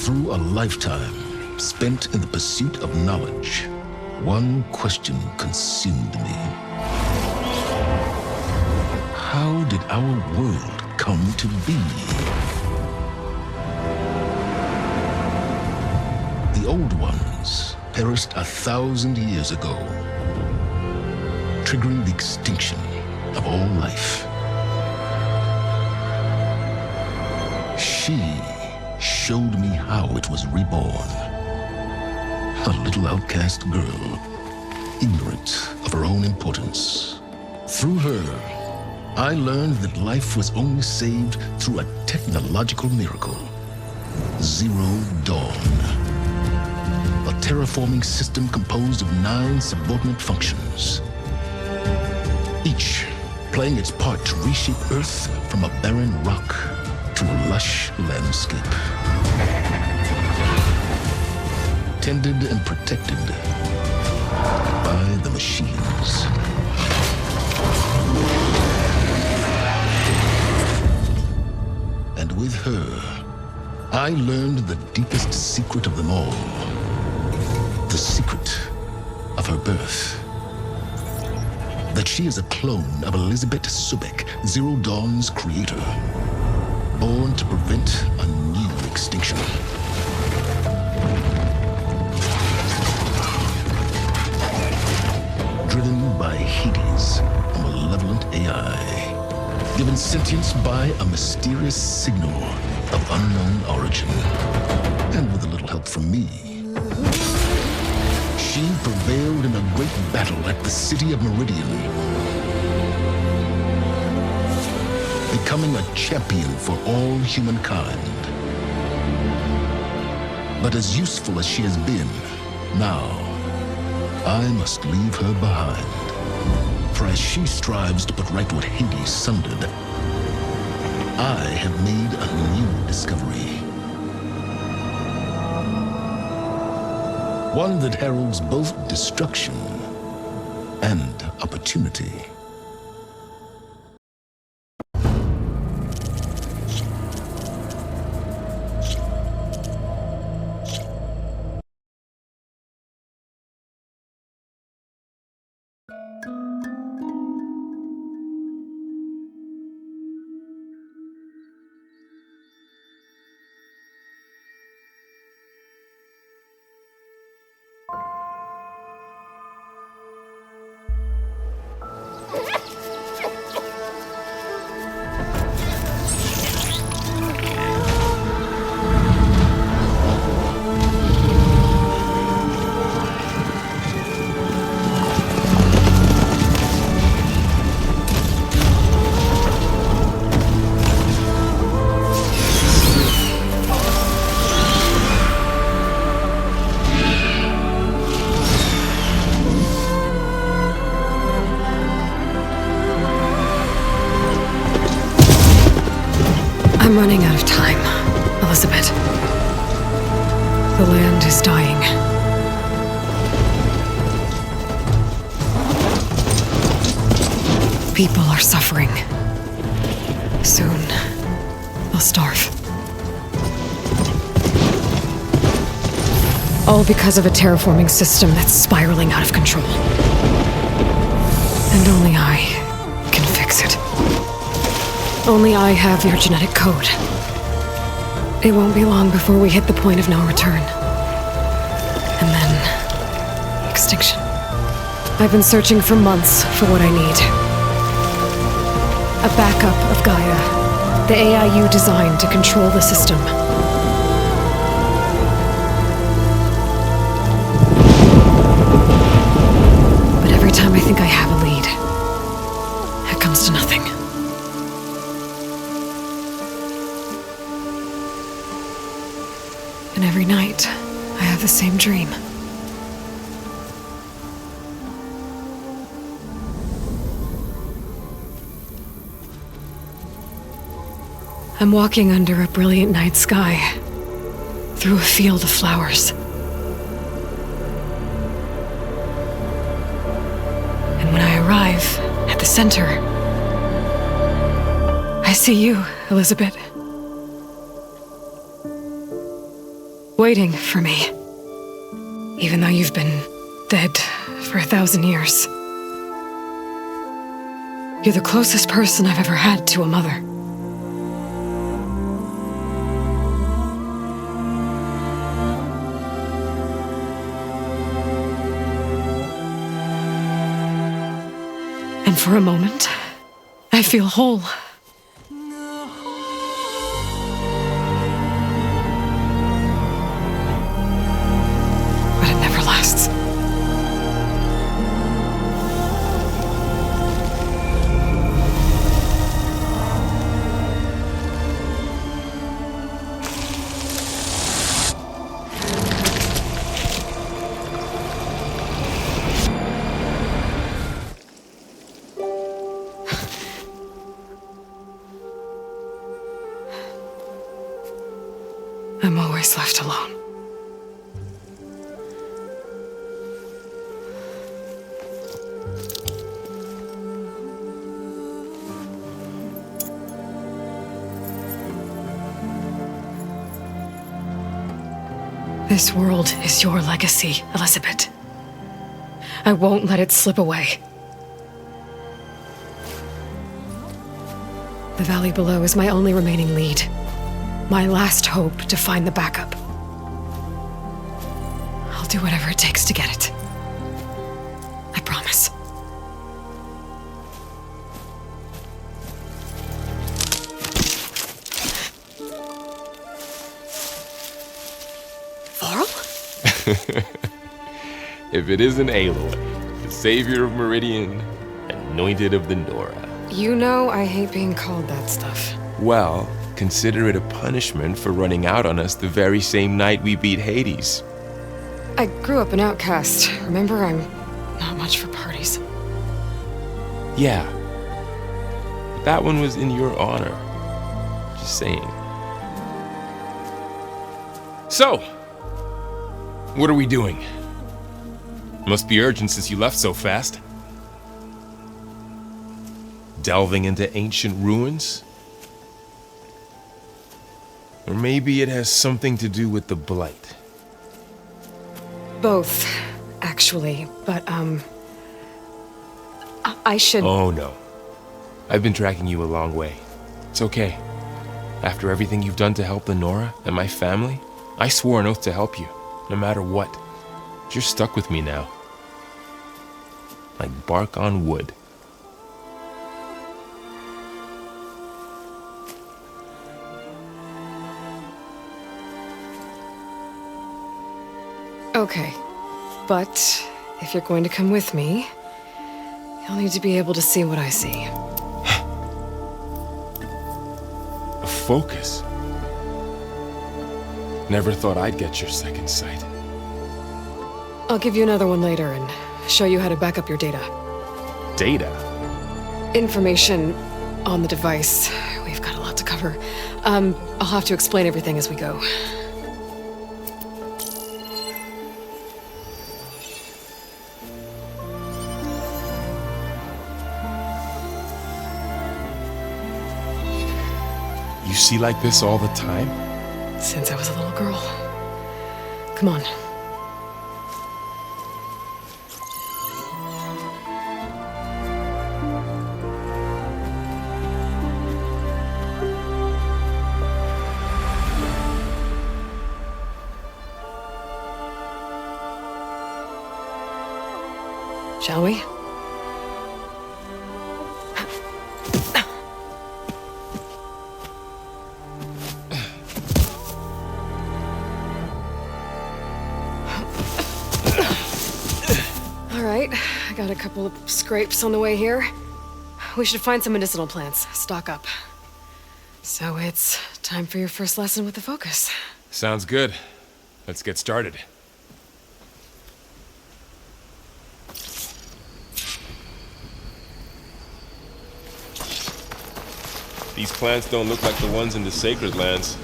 Through a lifetime spent in the pursuit of knowledge, one question consumed me. How did our world come to be? The old ones perished 1,000 years ago, triggering the extinction of all life. She showed me how it was reborn. A little outcast girl, ignorant of her own importance. Through her, I learned that life was only saved through a technological miracle. Zero Dawn. A terraforming system composed of 9 subordinate functions, each playing its part to reshape Earth from a barren rock to a lush landscape. Tended and protected by the machines. And with her, I learned the deepest secret of them all. The secret of her birth. That she is a clone of Elizabeth Subek, Zero Dawn's creator. Born to prevent a new extinction. Driven by Hades, a malevolent AI. Given sentience by a mysterious signal of unknown origin. And with a little help from me, she prevailed in a great battle at the city of Meridian, becoming a champion for all humankind. But as useful as she has been, now I must leave her behind. For as she strives to put right what Hades sundered, I have made a new discovery. One that heralds both destruction and opportunity. I'm running out of time, Elizabeth. The land is dying. People are suffering. Soon, they'll starve. All because of a terraforming system that's spiraling out of control. And only I can fix it. Only I have your genetic code. It won't be long before we hit the point of no return. And then... extinction. I've been searching for months for what I need. A backup of Gaia, the AI you designed to control the system. But every time I think I have a lead, it comes to nothing. And every night, I have the same dream. I'm walking under a brilliant night sky, through a field of flowers. And when I arrive at the center, I see you, Elizabeth. waiting for me. Even though you've been dead for 1,000 years. You're the closest person I've ever had to a mother. And for a moment, I feel whole. But it never lasts. I'm always left alone. This world is your legacy, Elizabeth. I won't let it slip away. The valley below is my only remaining lead. My last hope to find the backup. I'll do whatever it takes to get it. I promise. Laurel? If it isn't Aloy, the savior of Meridian, anointed of the Nora. You know I hate being called that stuff. Well, consider it a punishment for running out on us the very same night we beat Hades. I grew up an outcast. Remember, I'm not much for parties. Yeah. But that one was in your honor. Just saying. So, what are we doing? Must be urgent since you left so fast. Delving into ancient ruins? Or maybe it has something to do with the Blight. Both, actually, but, I should... Oh, no. I've been tracking you a long way. It's okay. After everything you've done to help the Nora and my family, I swore an oath to help you, no matter what. You're stuck with me now. Like bark on wood. Okay, but if you're going to come with me, you'll need to be able to see what I see. A focus? Never thought I'd get your second sight. I'll give you another one later and show you how to back up your data. Data? Information on the device. We've got a lot to cover. I'll have to explain everything as we go. You see like this all the time? Since I was a little girl. Come on. Shall we? All right, I got a couple of scrapes on the way here. We should find some medicinal plants, stock up. So it's time for your first lesson with the focus. Sounds good. Let's get started. These plants don't look like the ones in the Sacred Lands.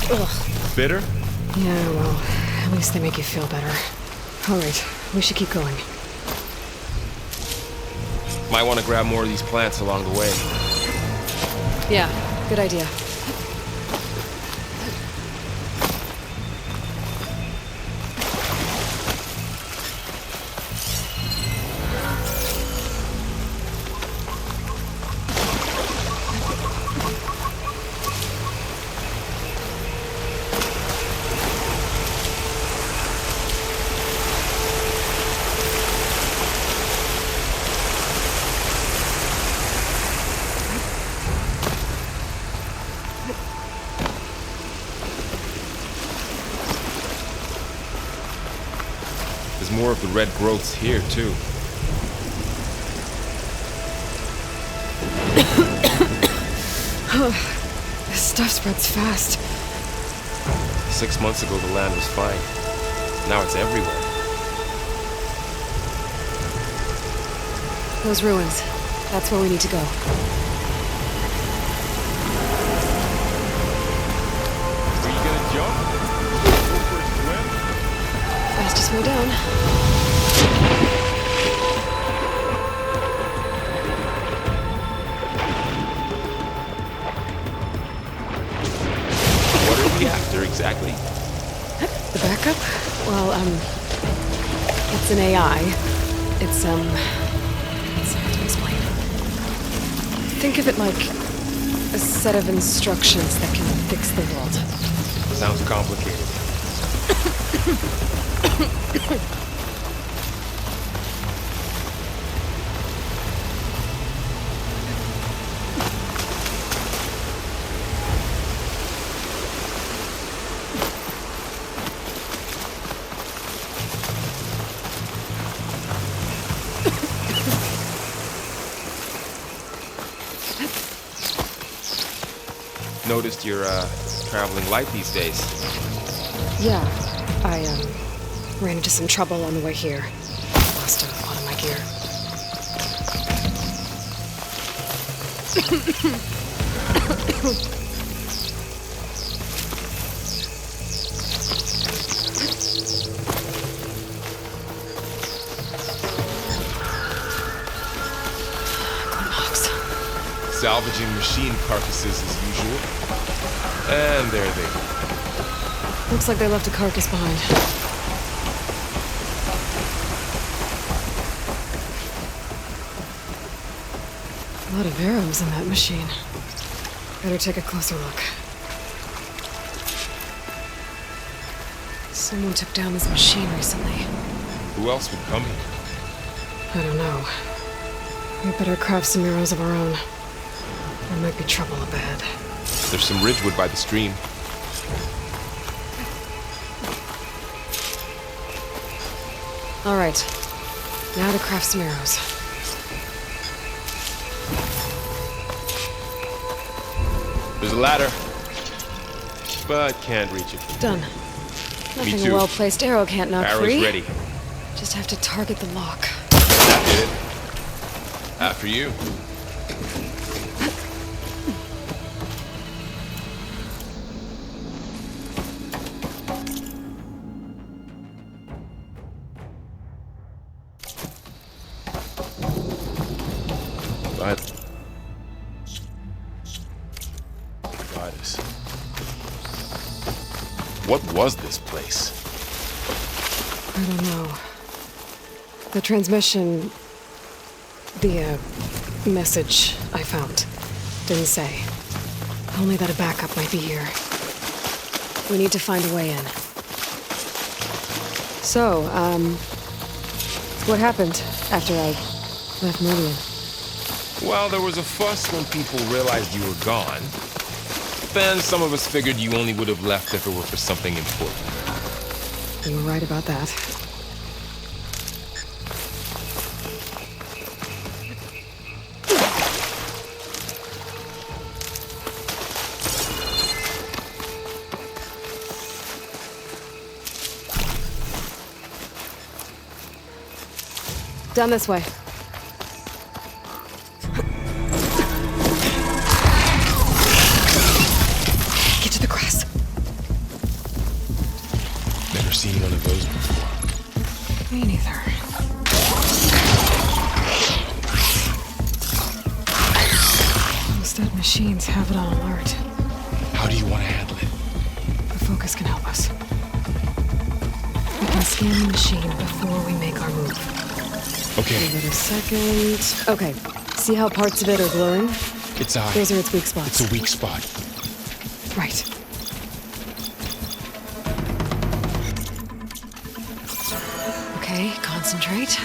Ugh. Bitter? Yeah, well, at least they make you feel better. All right, we should keep going. Might want to grab more of these plants along the way. Yeah, good idea. There's more of the red growths here, too. This stuff spreads fast. 6 months ago, the land was fine. Now it's everywhere. Those ruins. That's where we need to go. Are you gonna jump? Go for a swim? Fastest way down. What are we after exactly? The backup? Well, it's an AI. It's hard to explain. Think of it like a set of instructions that can fix the world. Sounds complicated. Noticed you're traveling light these days. Yeah, I ran into some trouble on the way here. Lost a lot of my gear. Salvaging machine carcasses as usual. And there they go. Looks like they left a carcass behind. A lot of arrows in that machine. Better take a closer look. Someone took down this machine recently. Who else would come here? I don't know. We better craft some arrows of our own. There might be trouble up ahead. There's some ridgewood by the stream. All right. Now to craft some arrows. There's a ladder, but can't reach it. Done. Nothing too. a well-placed arrow can't knock Arrow's free. ready. Just have to target the lock. That did it. After you. Goddess. What was this place? I don't know. The transmission... The, message I found didn't say. Only that a backup might be here. We need to find a way in. So, what happened after I left Meridian? Well, there was a fuss when people realized you were gone. Then some of us figured you only would have left if it were for something important. You were right about that. Down this way. Get to the grass. Never seen one of those before. Me neither. machines have it on alert. How do you want to handle it? The focus can help us. We can scan the machine before we make our move. Okay, Give it a second. Okay, see how parts of it are glowing? its eye. Those are its weak spots. It's a weak spot. Right. Okay, concentrate.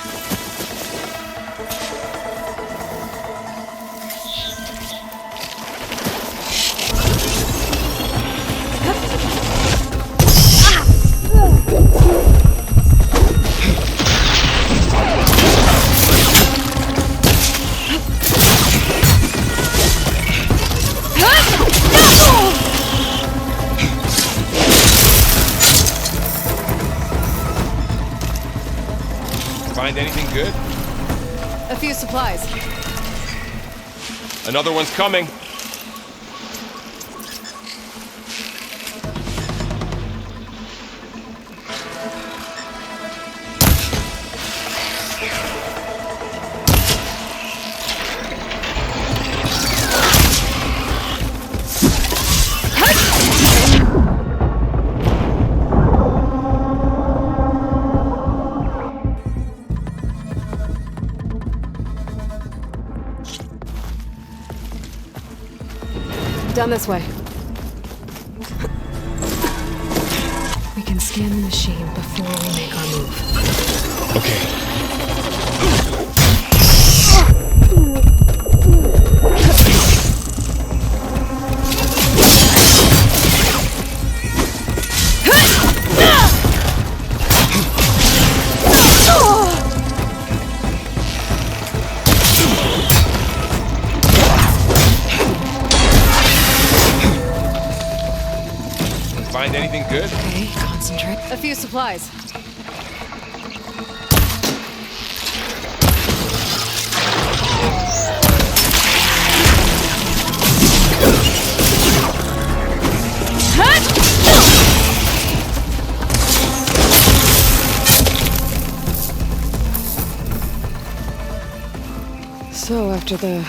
Find anything good? A few supplies. Another one's coming. Down this way. We can scan the machine before we make our move. Okay. Find anything good? Okay, concentrate. A few supplies. So, after the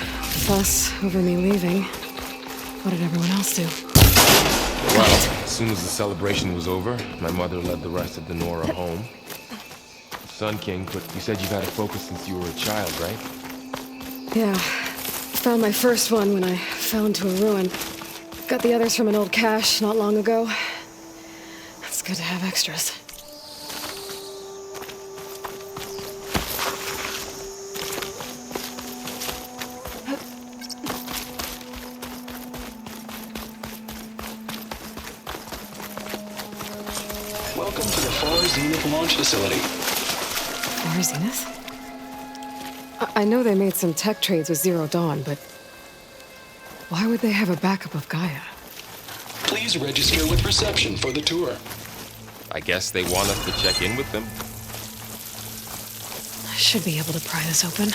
fuss over me leaving, what did everyone else do? Well, as soon as the celebration was over, my mother led the rest of the Nora home. Sun King, but you said you've had a focus since you were a child, right? Yeah. Found my first one when I fell into a ruin. Got the others from an old cache not long ago. It's good to have extras. Welcome to the Far Zenith launch facility. Far Zenith? I know they made some tech trades with Zero Dawn, but why would they have a backup of Gaia? Please register with reception for the tour. I guess they want us to check in with them. I should be able to pry this open.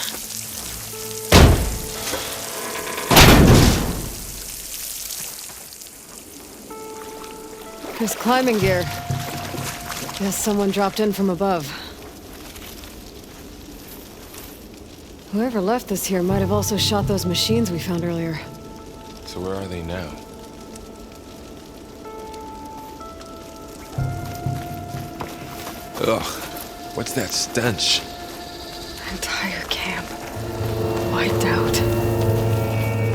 There's climbing gear. Guess someone dropped in from above. Whoever left this here might have also shot those machines we found earlier. So where are they now? Ugh, what's that stench? Entire camp. Wiped out.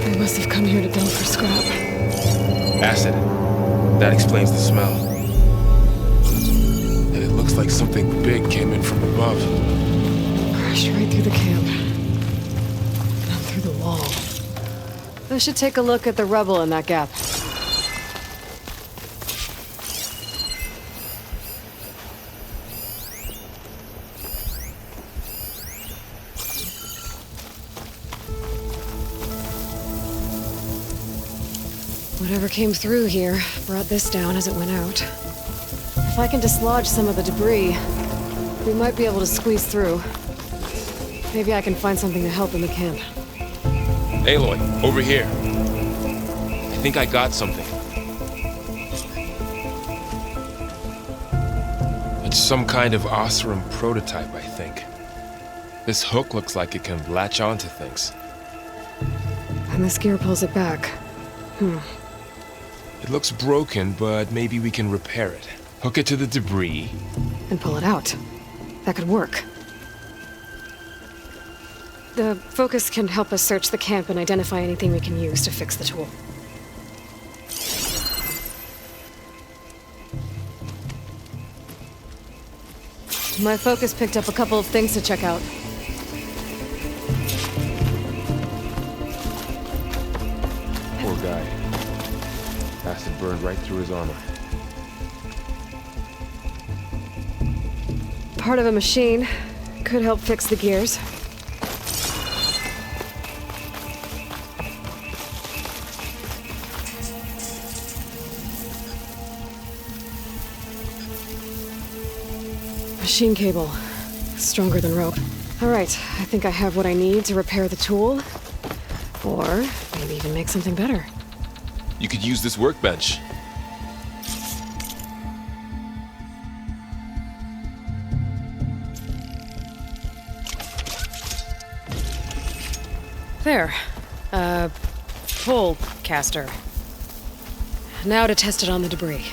They must have come here to dump for scrap. Acid. That explains the smell. And it looks like something big came in from above. Crashed right through the camp. Not through the wall. I should take a look at the rubble in that gap. Whatever came through here brought this down as it went out. If I can dislodge some of the debris, we might be able to squeeze through. Maybe I can find something to help in the camp. Aloy, over here. I think I got something. It's some kind of Osram prototype, I think. This hook looks like it can latch onto things. And this gear pulls it back. It looks broken, but maybe we can repair it. Hook it to the debris. And pull it out. That could work. The focus can help us search the camp and identify anything we can use to fix the tool. My focus picked up a couple of things to check out. Poor guy. Acid burned right through his armor. Part of a machine. Could help fix the gears. Machine cable. Stronger than rope. Alright, I think I have what I need to repair the tool. Or maybe even make something better. You could use this workbench. There. Pull caster. Now to test it on the debris.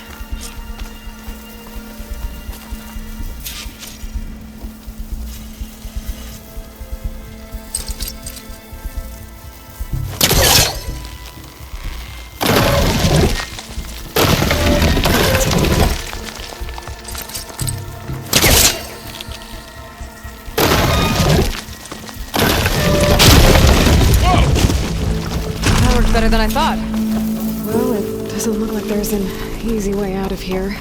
Better than I thought. Well, it doesn't look like there's an easy way out of here.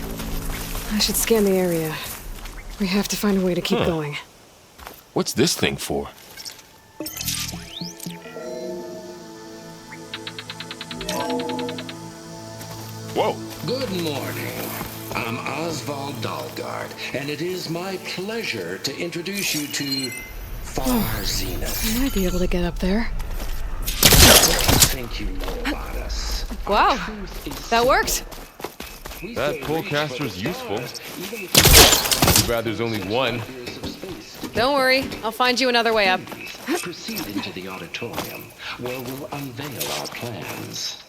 I should scan the area. We have to find a way to keep going. What's this thing for? Whoa! Good morning. I'm Oswald Dalgard, and it is my pleasure to introduce you to Far Zenith. I might be able to get up there. Think you know about us. Wow, that worked. That pull caster's useful. Too bad there's only one. Don't worry, I'll find you another way up. Proceed into the auditorium, where we'll unveil our plans.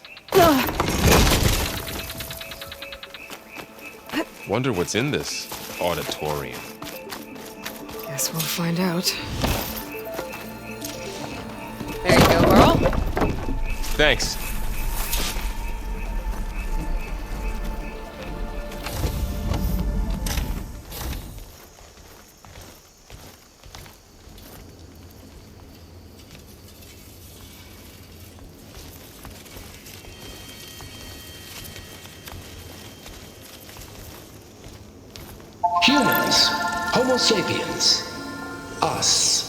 Wonder what's in this auditorium. Guess we'll find out. There you go, Burl. Thanks. Humans, Homo sapiens, us.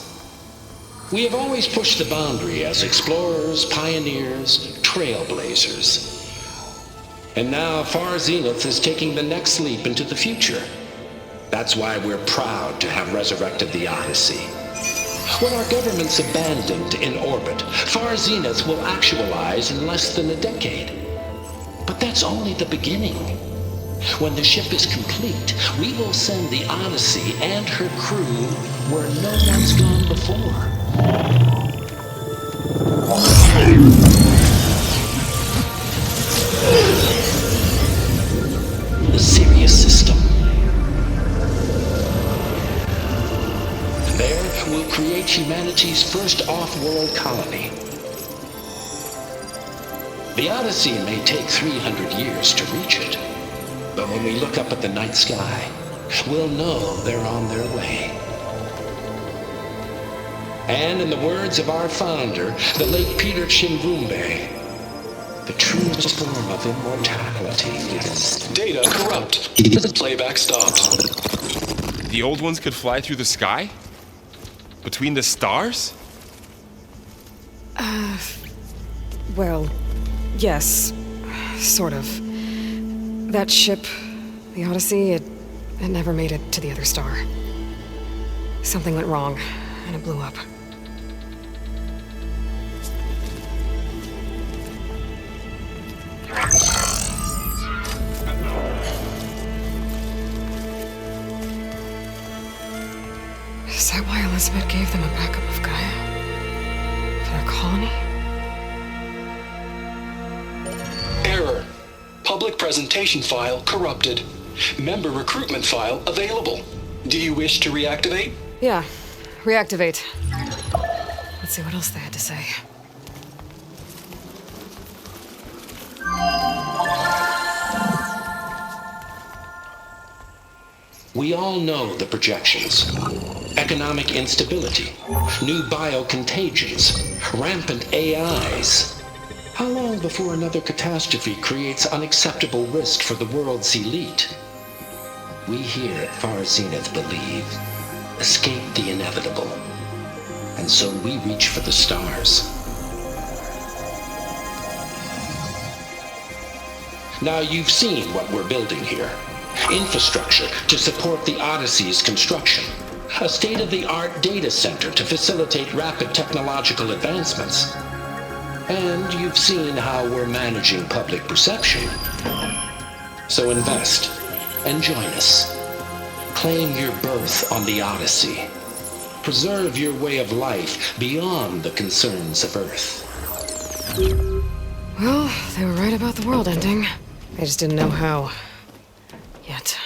We have always pushed the boundary as explorers, pioneers, trailblazers. And now Far Zenith is taking the next leap into the future. That's why we're proud to have resurrected the Odyssey. When our government's abandoned in orbit, Far Zenith will actualize in less than a decade. But that's only the beginning. When the ship is complete, we will send the Odyssey and her crew where no one's gone before. The Sirius system. There, we'll create humanity's first off-world colony. The Odyssey may take 300 years to reach it. But when we look up at the night sky, we'll know they're on their way. And in the words of our founder, the late Peter Chimvumbe, the truest form of immortality is... Data corrupt. Playback stopped. The old ones could fly through the sky? Between the stars? Well, yes. Sort of. That ship, the Odyssey, it never made it to the other star. Something went wrong, and it blew up. Is that why Elizabeth gave them a backup of Gaia? For their colony? presentation file corrupted. Member recruitment file available. Do you wish to reactivate? Yeah, reactivate. Let's see what else they had to say. We all know the projections. Economic instability, new biocontagions, rampant AIs. How long before another catastrophe creates unacceptable risk for the world's elite? We here at Far Zenith believe, escape the inevitable. And so we reach for the stars. Now you've seen what we're building here. Infrastructure to support the Odyssey's construction. A state-of-the-art data center to facilitate rapid technological advancements. And you've seen how we're managing public perception. So invest and join us. Claim your berth on the Odyssey. Preserve your way of life beyond the concerns of Earth. Well, they were right about the world ending. I just didn't know how. Yet.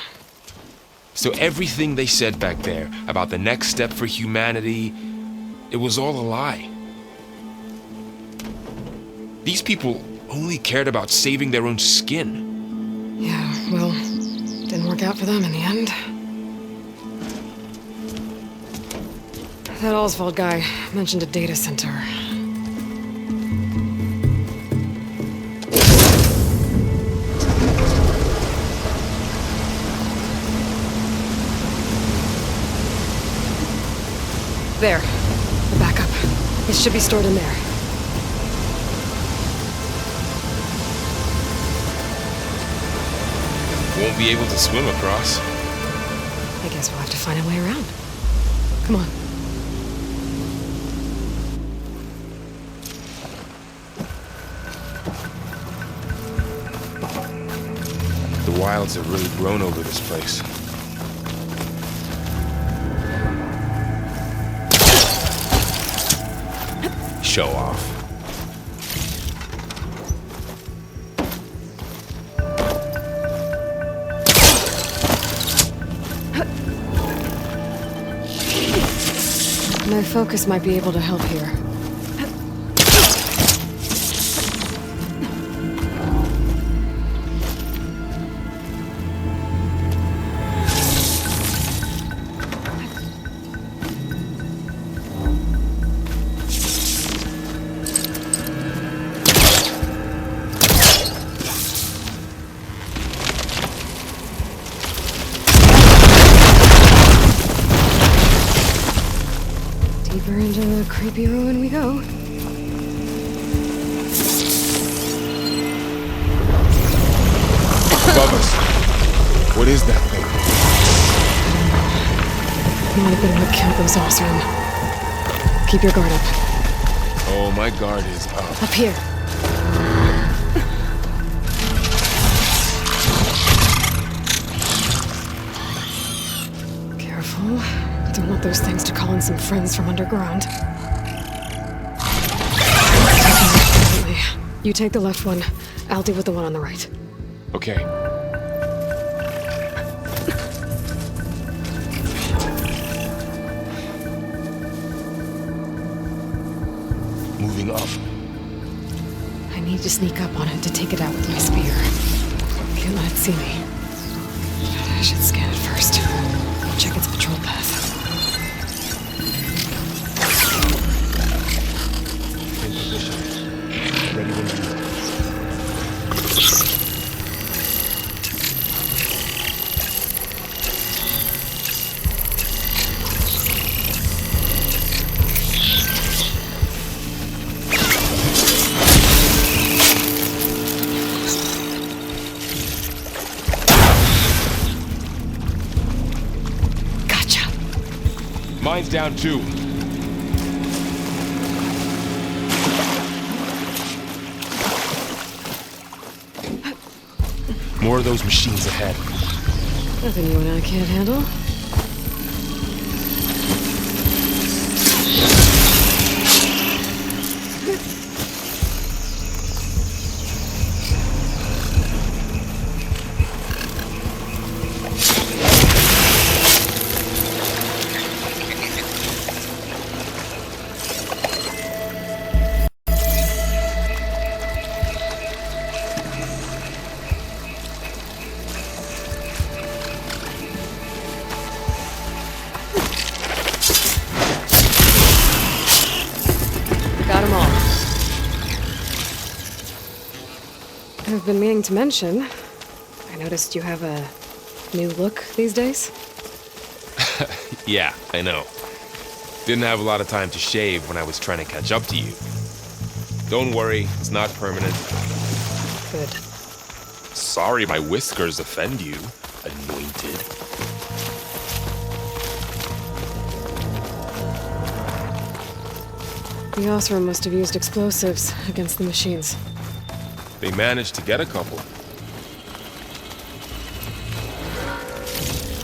So everything they said back there about the next step for humanity, it was all a lie. These people only cared about saving their own skin. Yeah, well, didn't work out for them in the end. That Oswald guy mentioned a data center. There. The backup. It should be stored in there. Won't be able to swim across. I guess we'll have to find a way around. Come on. The wilds have really grown over this place. Show off. My focus might be able to help here. Deeper into the creepy ruin we go. Above us. What is that thing? Might have been what killed those Osram. Keep your guard up. Oh, my guard is up. Up here. Careful. Don't want those things to call in some friends from underground. Definitely. You take the left one. I'll deal with the one on the right. Okay. Moving up. I need to sneak up on it to take it out with my spear. Can't let it see me. I should scan it first. Check its patrol path. In position. Ready when you are. Gotcha. Mine's down too. More of those machines ahead. Nothing you and I can't handle. I've been meaning to mention, I noticed you have a new look these days. Yeah, I know. Didn't have a lot of time to shave when I was trying to catch up to you. Don't worry, it's not permanent. Good. Sorry my whiskers offend you, anointed. The Osram must have used explosives against the machines. They managed to get a couple.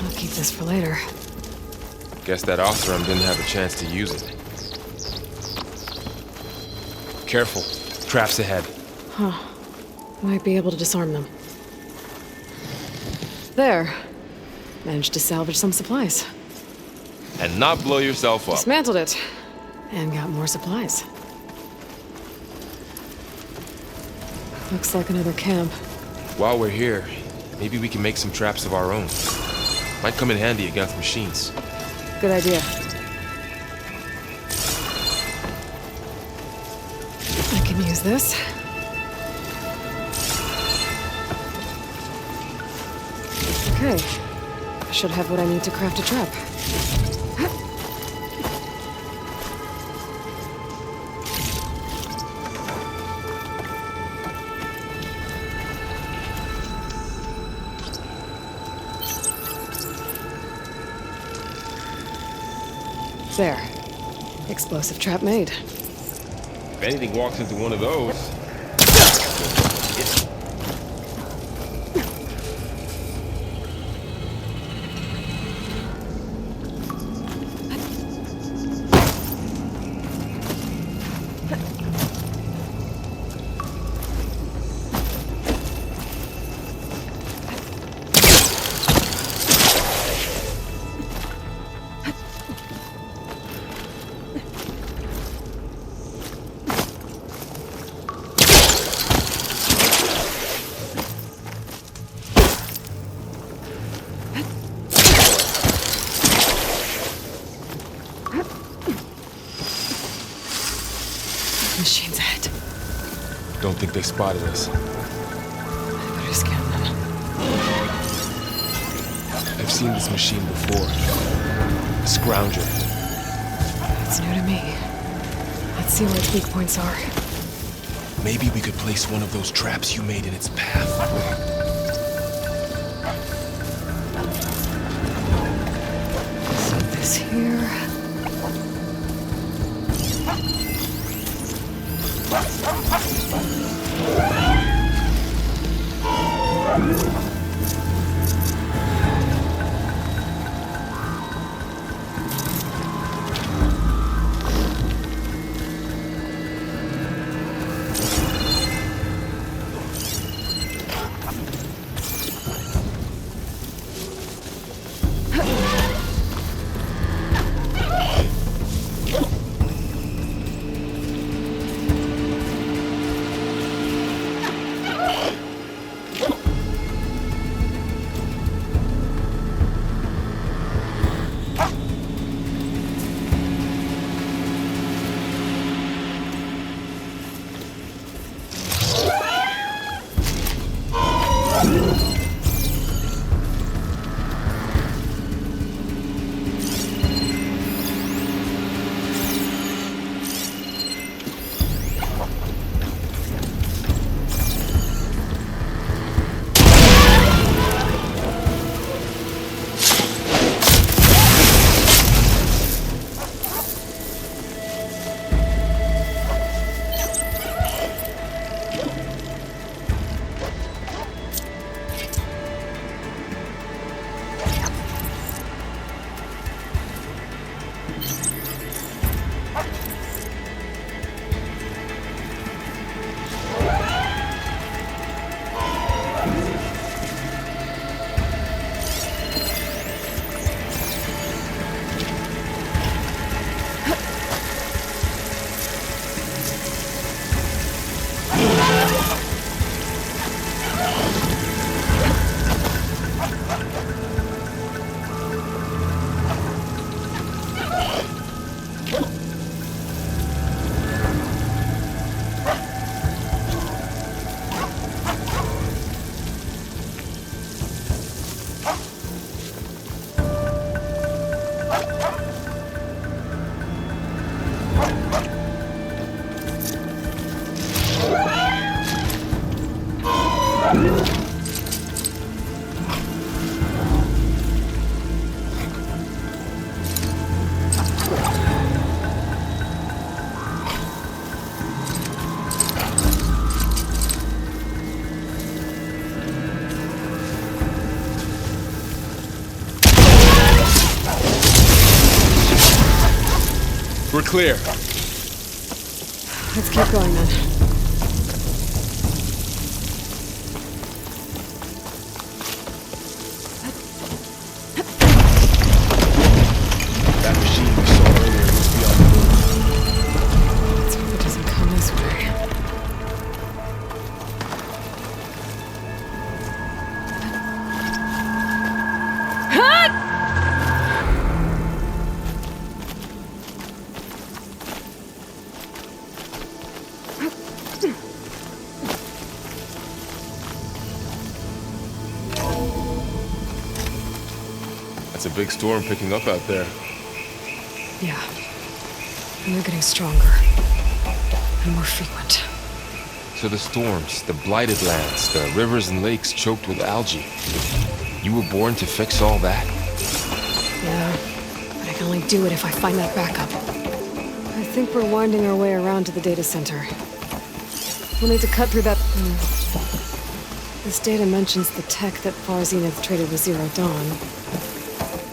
I'll keep this for later. Guess that Osram didn't have a chance to use it. Careful, traps ahead. Might be able to disarm them. There. Managed to salvage some supplies. And not blow yourself up. Dismantled it. And got more supplies. Looks like another camp. While we're here, maybe we can make some traps of our own. Might come in handy against machines. Good idea. I can use this. Okay. I should have what I need to craft a trap. There. Explosive trap made. If anything walks into one of those... Machines ahead. Don't think they spotted us. I better scan them. I've seen this machine before. A scrounger. It's new to me. Let's see where its weak points are. Maybe we could place one of those traps you made in its path. Set this here. clear. Let's keep going then. That machine we saw earlier must be on the move. Let's hope it doesn't come this way. It's a big storm picking up out there. Yeah. And they're getting stronger. And more frequent. So the storms, the blighted lands, the rivers and lakes choked with algae. You were born to fix all that? Yeah. But I can only do it if I find that backup. I think we're winding our way around to the data center. We'll need to cut through that... This data mentions the tech that Far Zenith traded with Zero Dawn.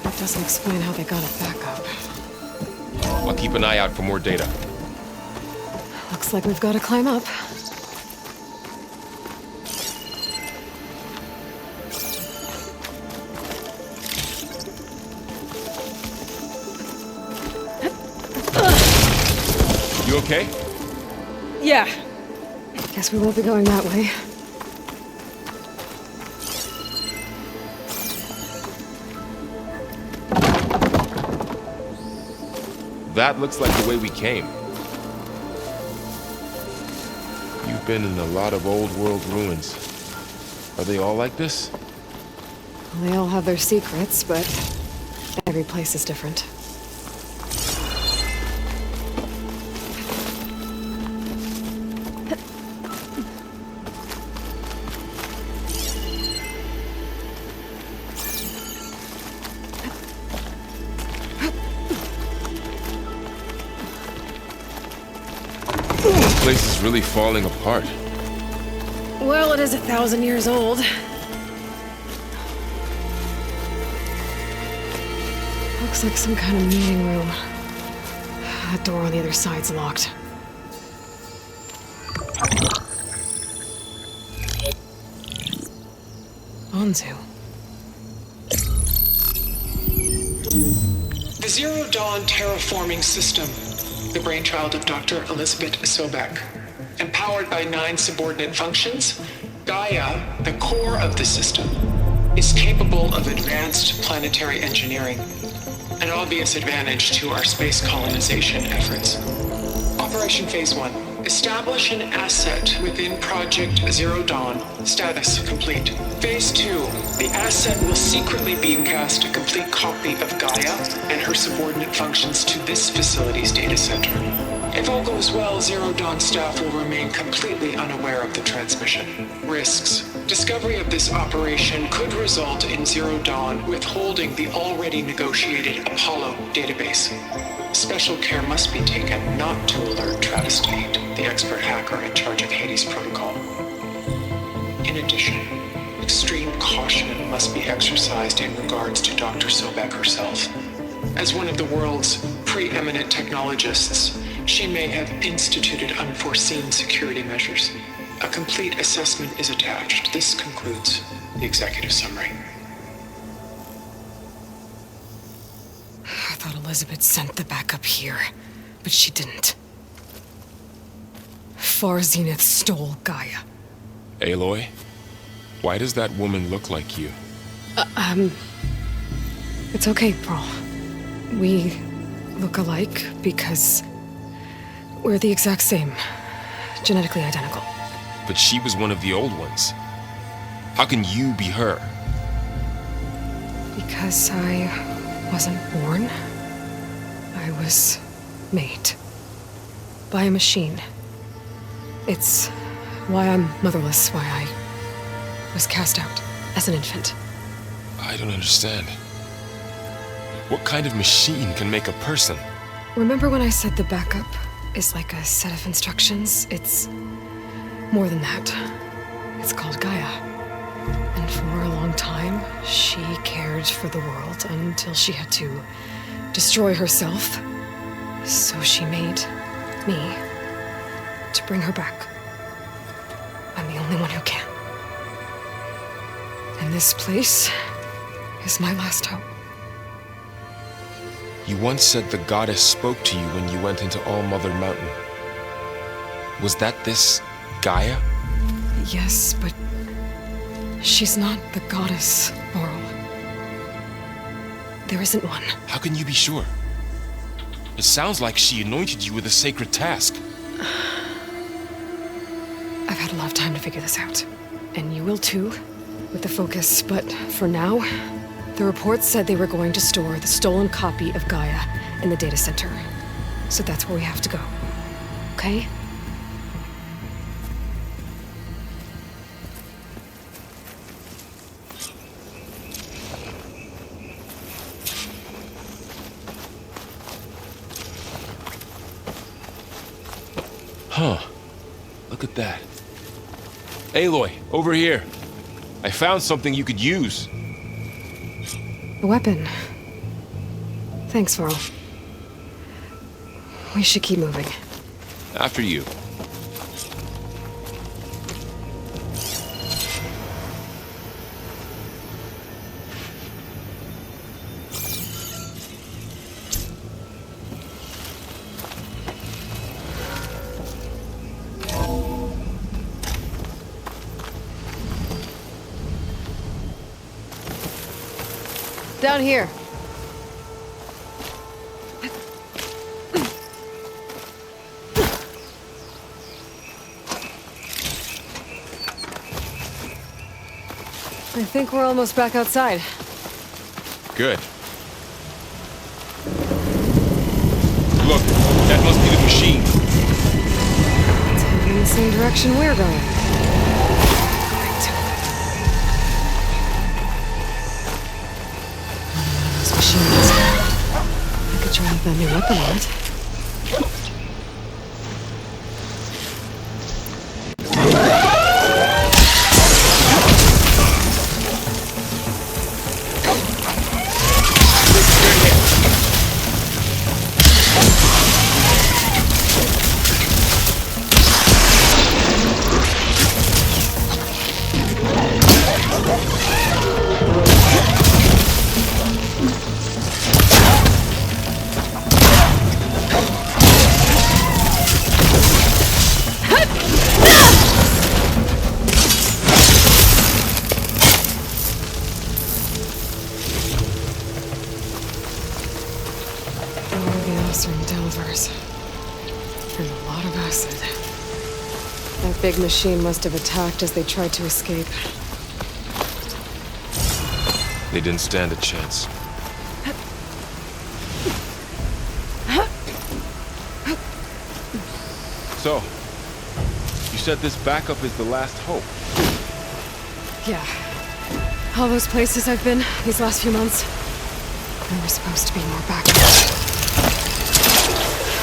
It doesn't explain how they got it back up. I'll keep an eye out for more data. Looks like we've got to climb up. You okay? Yeah. Guess we won't be going that way. That looks like the way we came. You've been in a lot of old world ruins. Are they all like this? Well, they all have their secrets, but every place is different. This place is really falling apart. Well, it is 1,000 years old. Looks like some kind of meeting room. That door on the other side's locked. Onzu. The Zero Dawn terraforming system, the brainchild of Dr. Elizabeth Sobek. Empowered by 9 subordinate functions, Gaia, the core of the system, is capable of advanced planetary engineering, an obvious advantage to our space colonization efforts. Operation Phase 1. Establish an asset within Project Zero Dawn. Status complete. Phase 2. The asset will secretly beamcast a complete copy of Gaia and her subordinate functions to this facility's data center. If all goes well, Zero Dawn staff will remain completely unaware of the transmission. Risks. Discovery of this operation could result in Zero Dawn withholding the already negotiated Apollo database. Special care must be taken not to alert Travis Tate, the expert hacker in charge of Hades Protocol. In addition, extreme caution must be exercised in regards to Dr. Sobek herself. As one of the world's preeminent technologists, she may have instituted unforeseen security measures. A complete assessment is attached. This concludes the executive summary. I thought Elizabeth sent the backup here, but she didn't. Far Zenith stole Gaia. Aloy? Why does that woman look like you? It's okay, Pearl. We look alike because we're the exact same. Genetically identical. But she was one of the old ones. How can you be her? Because I wasn't born. I was made. By a machine. It's why I'm motherless, why I was cast out as an infant. I don't understand. What kind of machine can make a person? Remember when I said the backup is like a set of instructions? It's more than that. It's called Gaia. And for a long time, she cared for the world until she had to destroy herself So she made me to bring her back. I'm the only one who can. And this place is my last hope. You once said the goddess spoke to you when you went into All-Mother Mountain. Was that this Gaia? Yes, but she's not the goddess, Laurel. There isn't one. How can you be sure? It sounds like she anointed you with a sacred task. I've had a lot of time to figure this out. And you will too, with the focus. But for now, the reports said they were going to store the stolen copy of Gaia in the data center. So that's where we have to go. Okay? Huh. Look at that. Aloy, over here. I found something you could use. A weapon. Thanks, Varl. We should keep moving. After you. Down here. I think we're almost back outside. Good. Look, that must be the machine. It's heading in the same direction we're going. Great. Those machines. I could try out that new weapon on it. And a lot of acid. That big machine must have attacked as they tried to escape. They didn't stand a chance. So, you said this backup is the last hope. Yeah. All those places I've been these last few months, there were supposed to be more backup.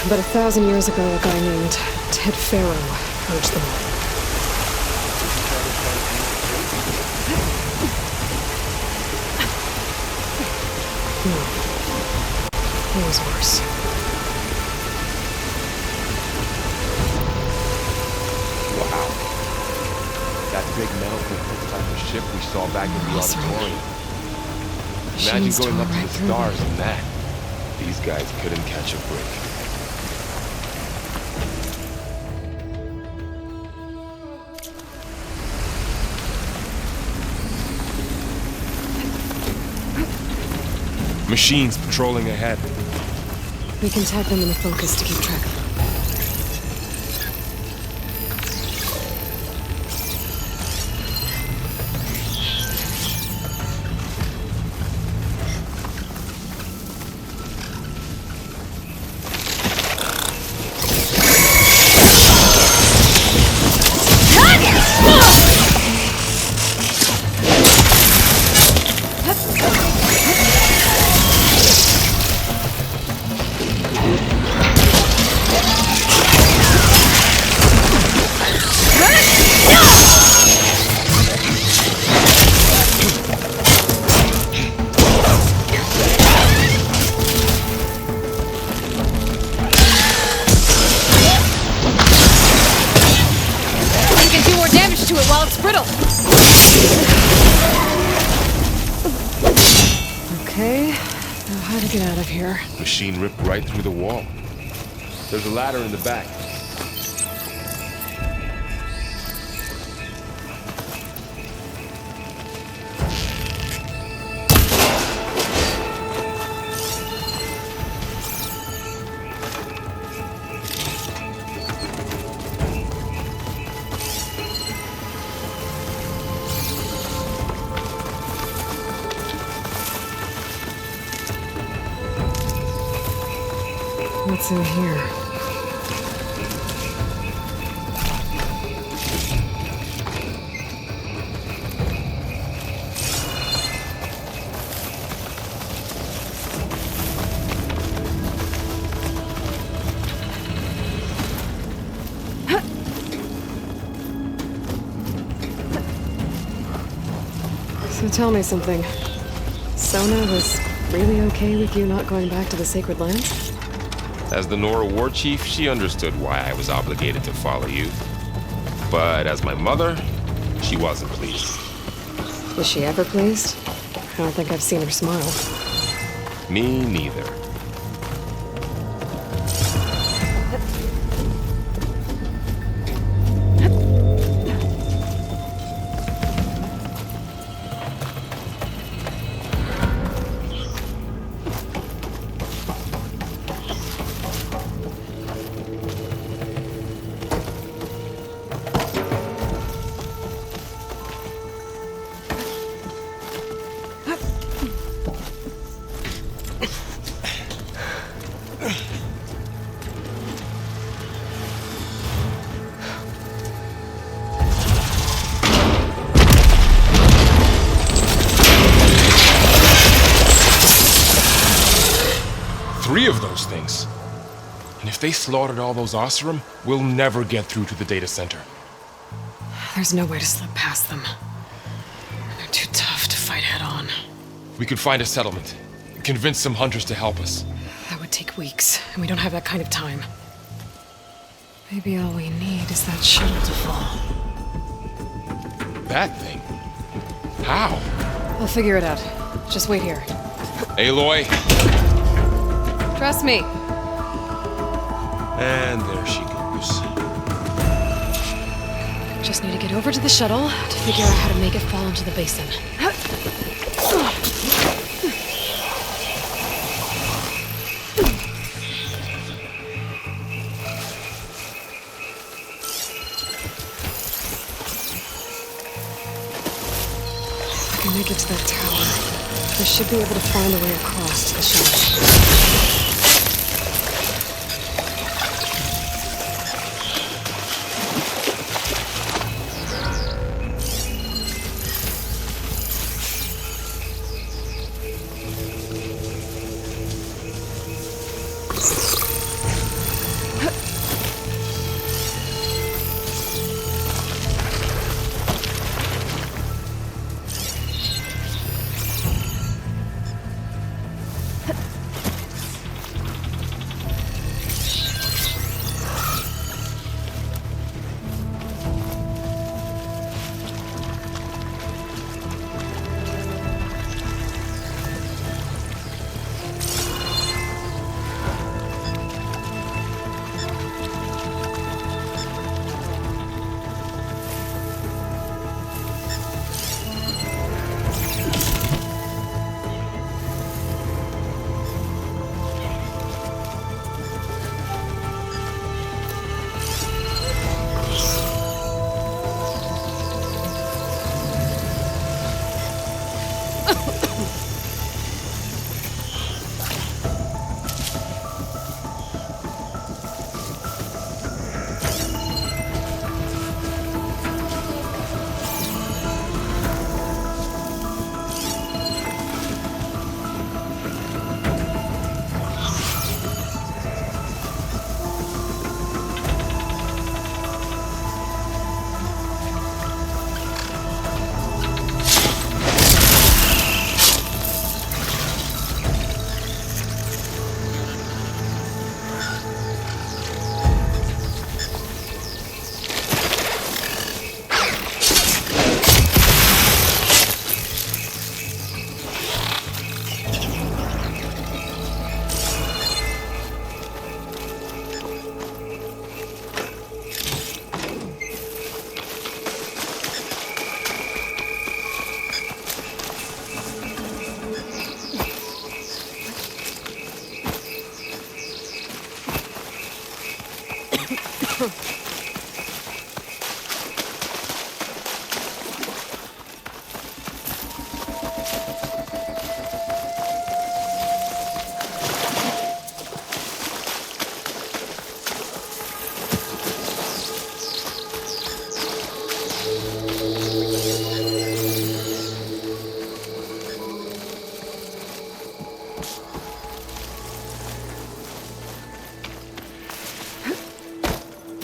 But 1,000 years ago, a guy named Ted Farrow purged them all. It was worse. Wow. That big metal type of ship we saw back in the auditorium. Imagine going up to the stars in that. These guys couldn't catch a break. Machines patrolling ahead. We can tag them in the focus to keep track of them. get out of here. Machine ripped right through the wall. There's a ladder in the back. What's in here? So tell me something. Sona was really okay with you not going back to the Sacred Lands? As the Nora war chief, she understood why I was obligated to follow you. But as my mother, she wasn't pleased. Was she ever pleased? I don't think I've seen her smile. Me neither. Three of those things. And if they slaughtered all those Oseram, we'll never get through to the data center. There's no way to slip past them. They're too tough to fight head on. We could find a settlement. Convince some hunters to help us. That would take weeks, and we don't have that kind of time. Maybe all we need is that shuttle to fall. That thing? How? I'll figure it out. Just wait here. Aloy. Trust me. And there she goes. Just need to get over to the shuttle to figure out how to make it fall into the basin. If I can make it to that tower, I should be able to find a way across to the shuttle.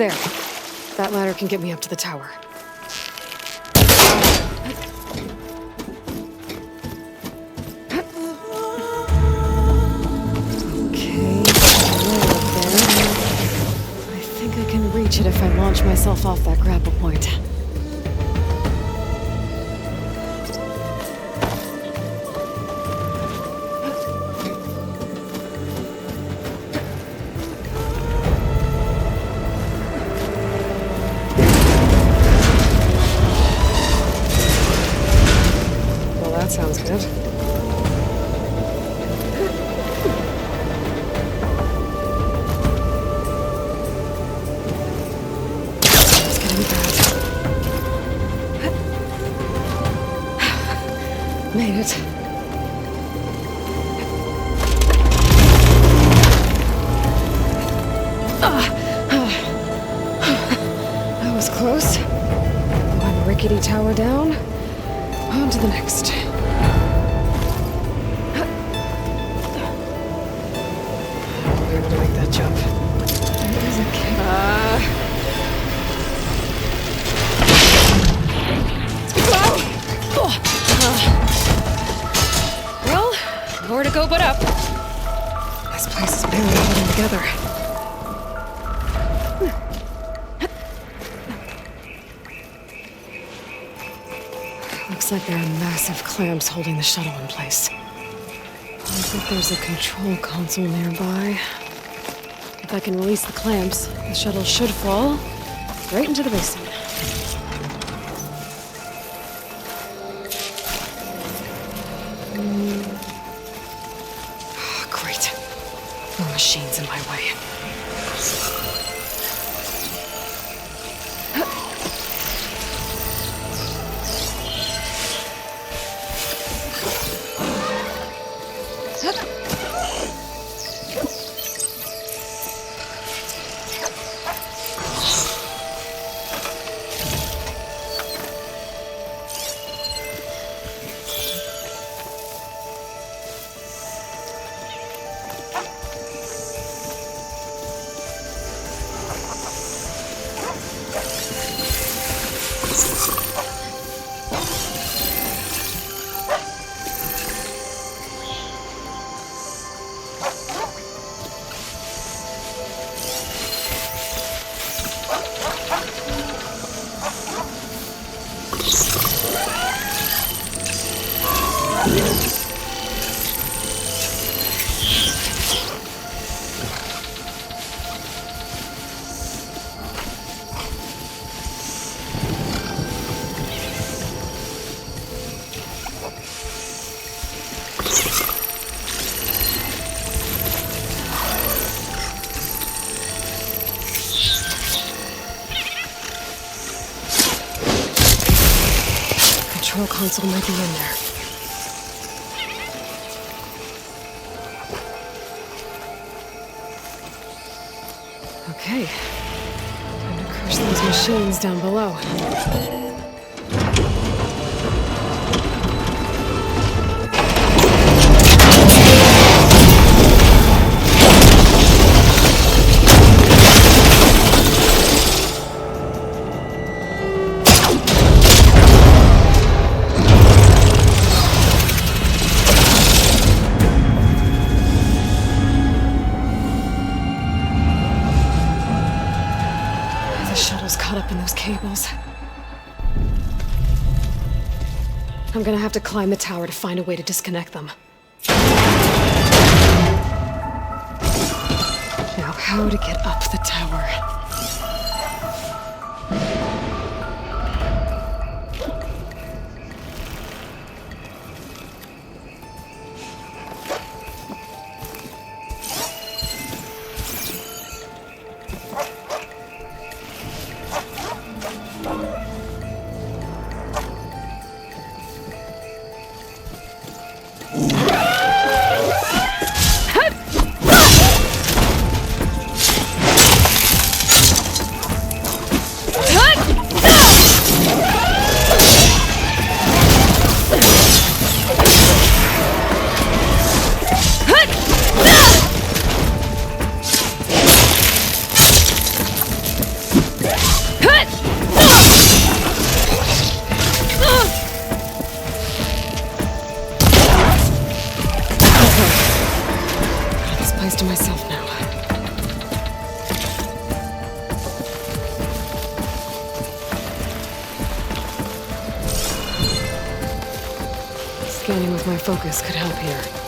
There. That ladder can get me up to the tower. Okay, there. I think I can reach it if I launch myself off that grapple point. Well, that sounds good. It's getting bad. Made it. That was close. One rickety tower down. On to the next. I'm able to make that jump. There is a well, more to go but up. This place is barely holding together. Looks like there are massive clamps holding the shuttle in place. Looks like there's a control console nearby. If I can release the clamps, the shuttle should fall right into the basin. Great. More machines in my way. Control console might be in there. Okay. Time to crush those machines down below. Caught up in those cables. I'm gonna have to climb the tower to find a way to disconnect them. Now, how to get up the tower? scanning with my focus could help here.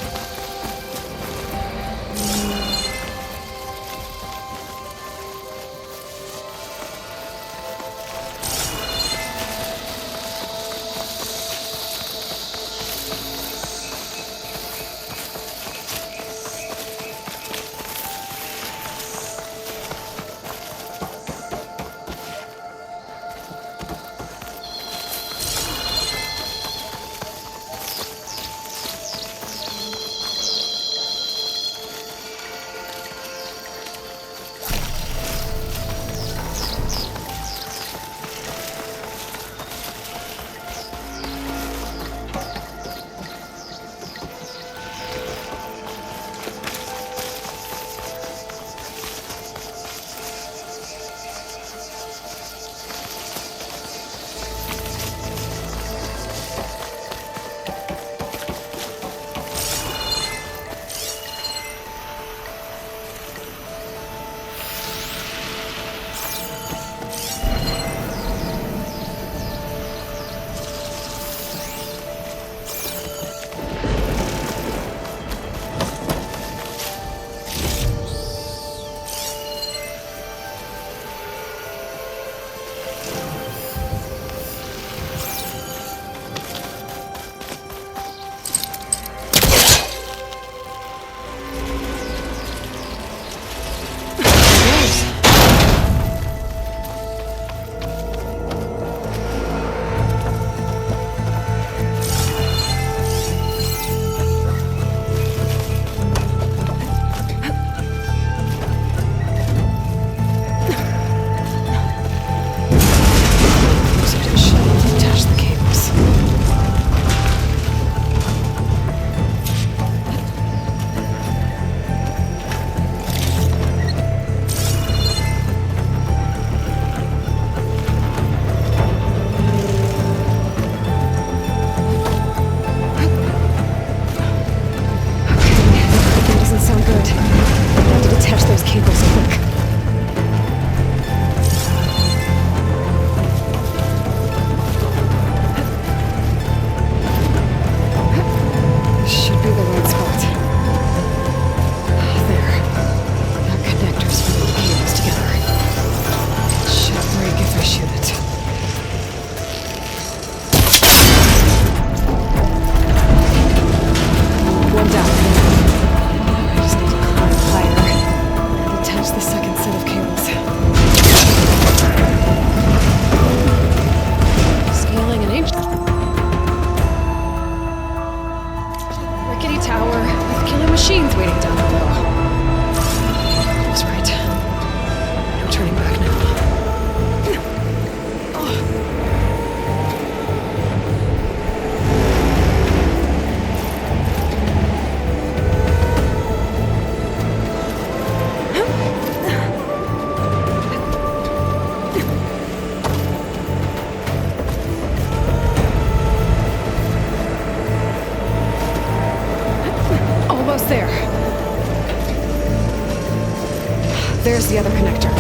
There's the other connector.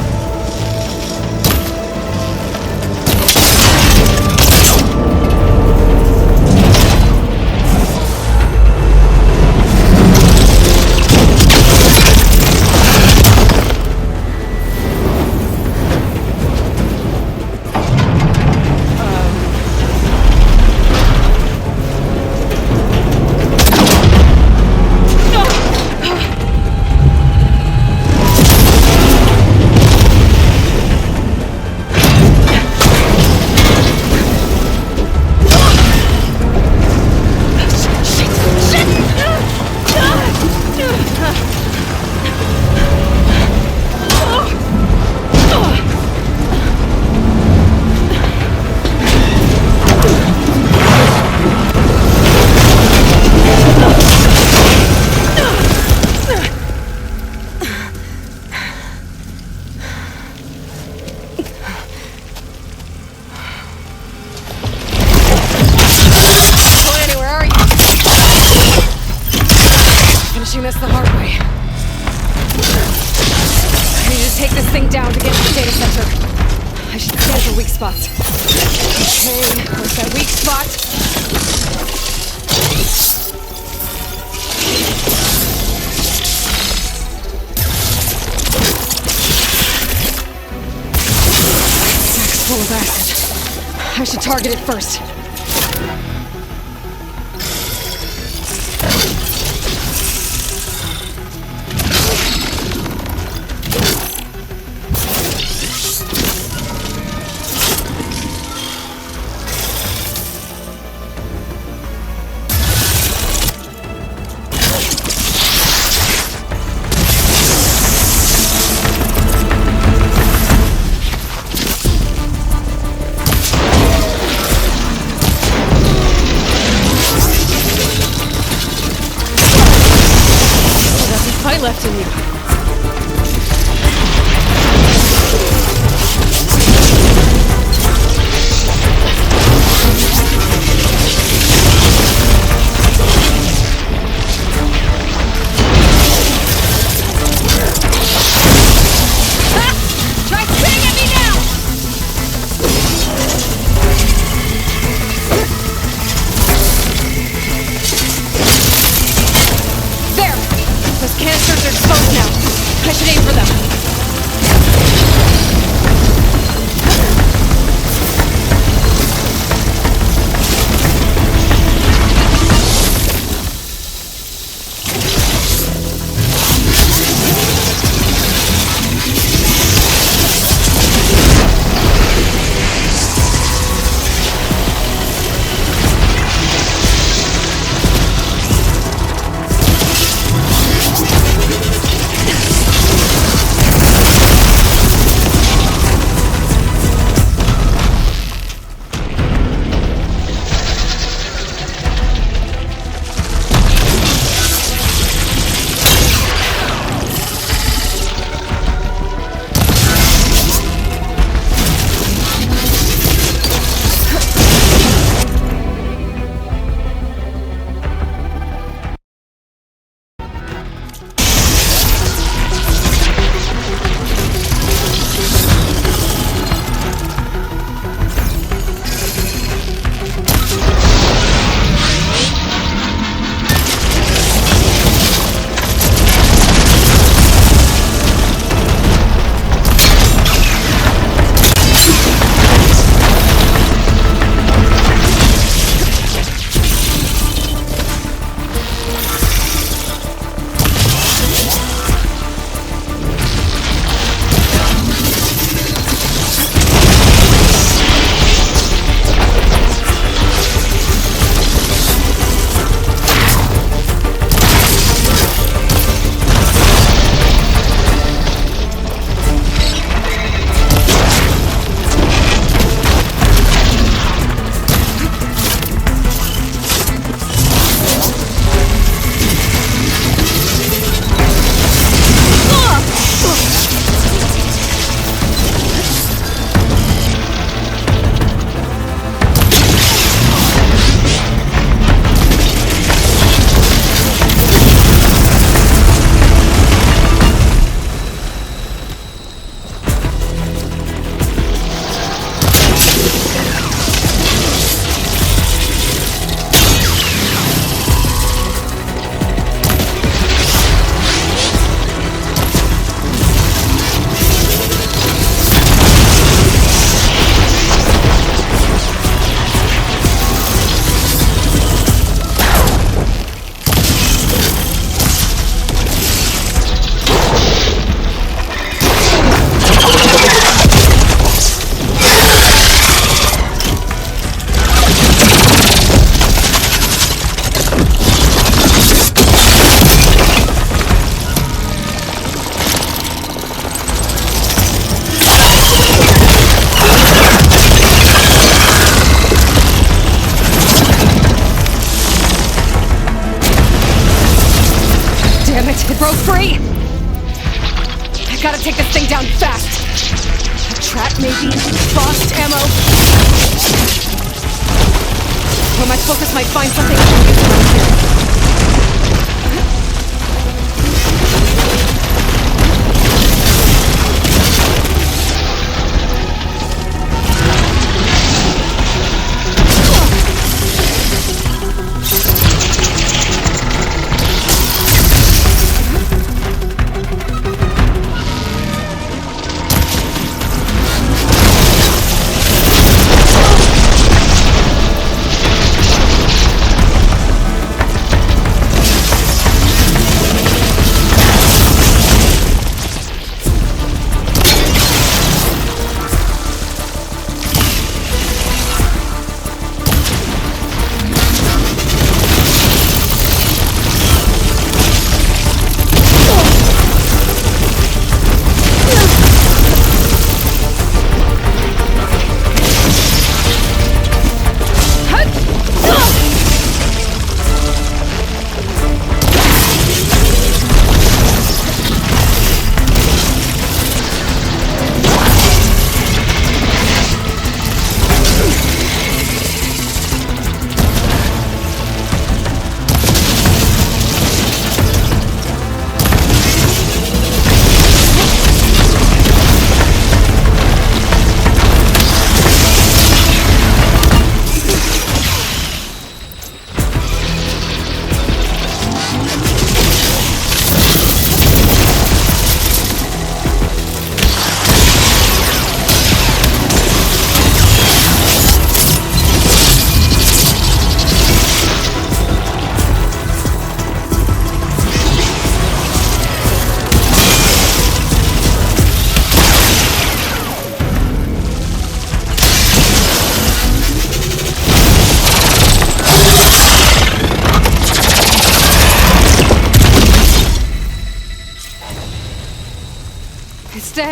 This the hard way. I need to take this thing down to get to the data center. I should scan for weak spots. Okay, where's that weak spot? Sack's full of acid. I should target it first. Left in you. Try spitting at me now! There! Those canisters are exposed now. I should aim for them. broke free! I gotta take this thing down fast! A trap, maybe? Frost ammo? Or my focus might find something I can use around here.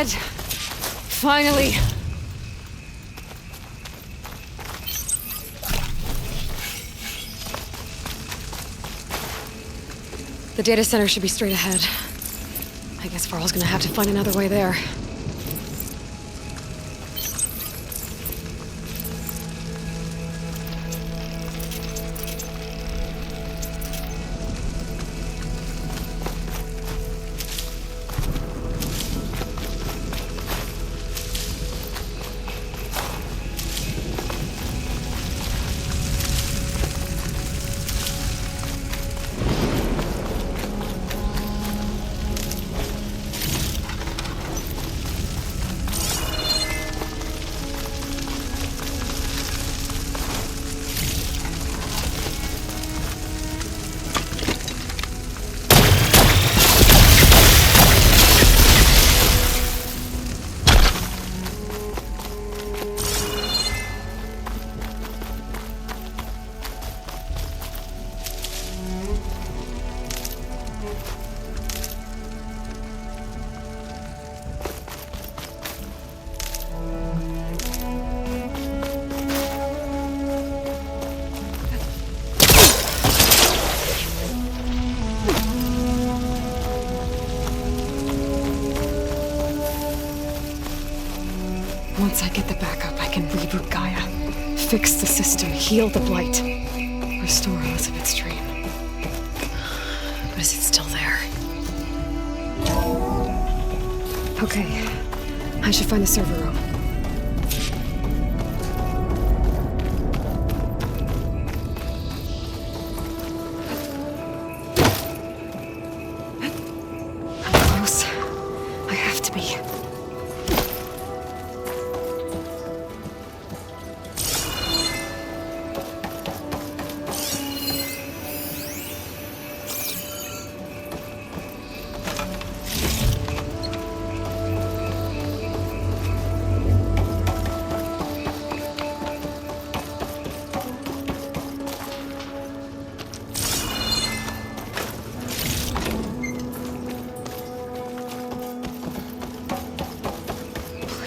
ahead. Finally. The data center should be straight ahead. I guess Varl's gonna have to find another way there. Once I get the backup, I can reboot Gaia, fix the system, heal the Blight, restore Elizabeth's dream. But is it still there? Okay, I should find the server room. I'm close. I have to be.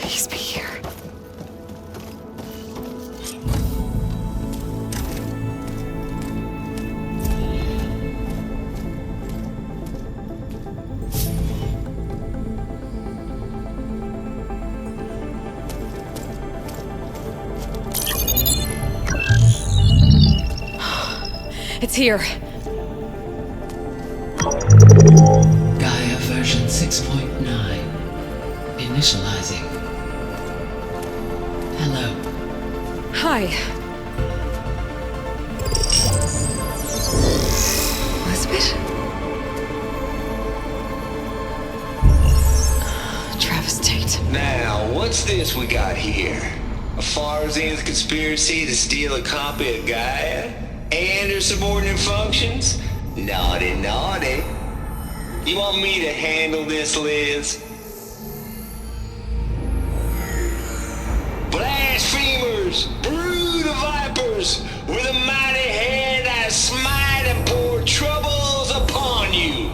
Please be here. It's here. Gaia version 6.9. Initializing. Hello. Hi. Elizabeth? Travis Tate. Now, what's this we got here? A Farzan's conspiracy to steal a copy of Gaia? And her subordinate functions? Naughty, naughty. You want me to handle this, Liz? Blasphemers! Brood of vipers! With a mighty hand I smite and pour troubles upon you!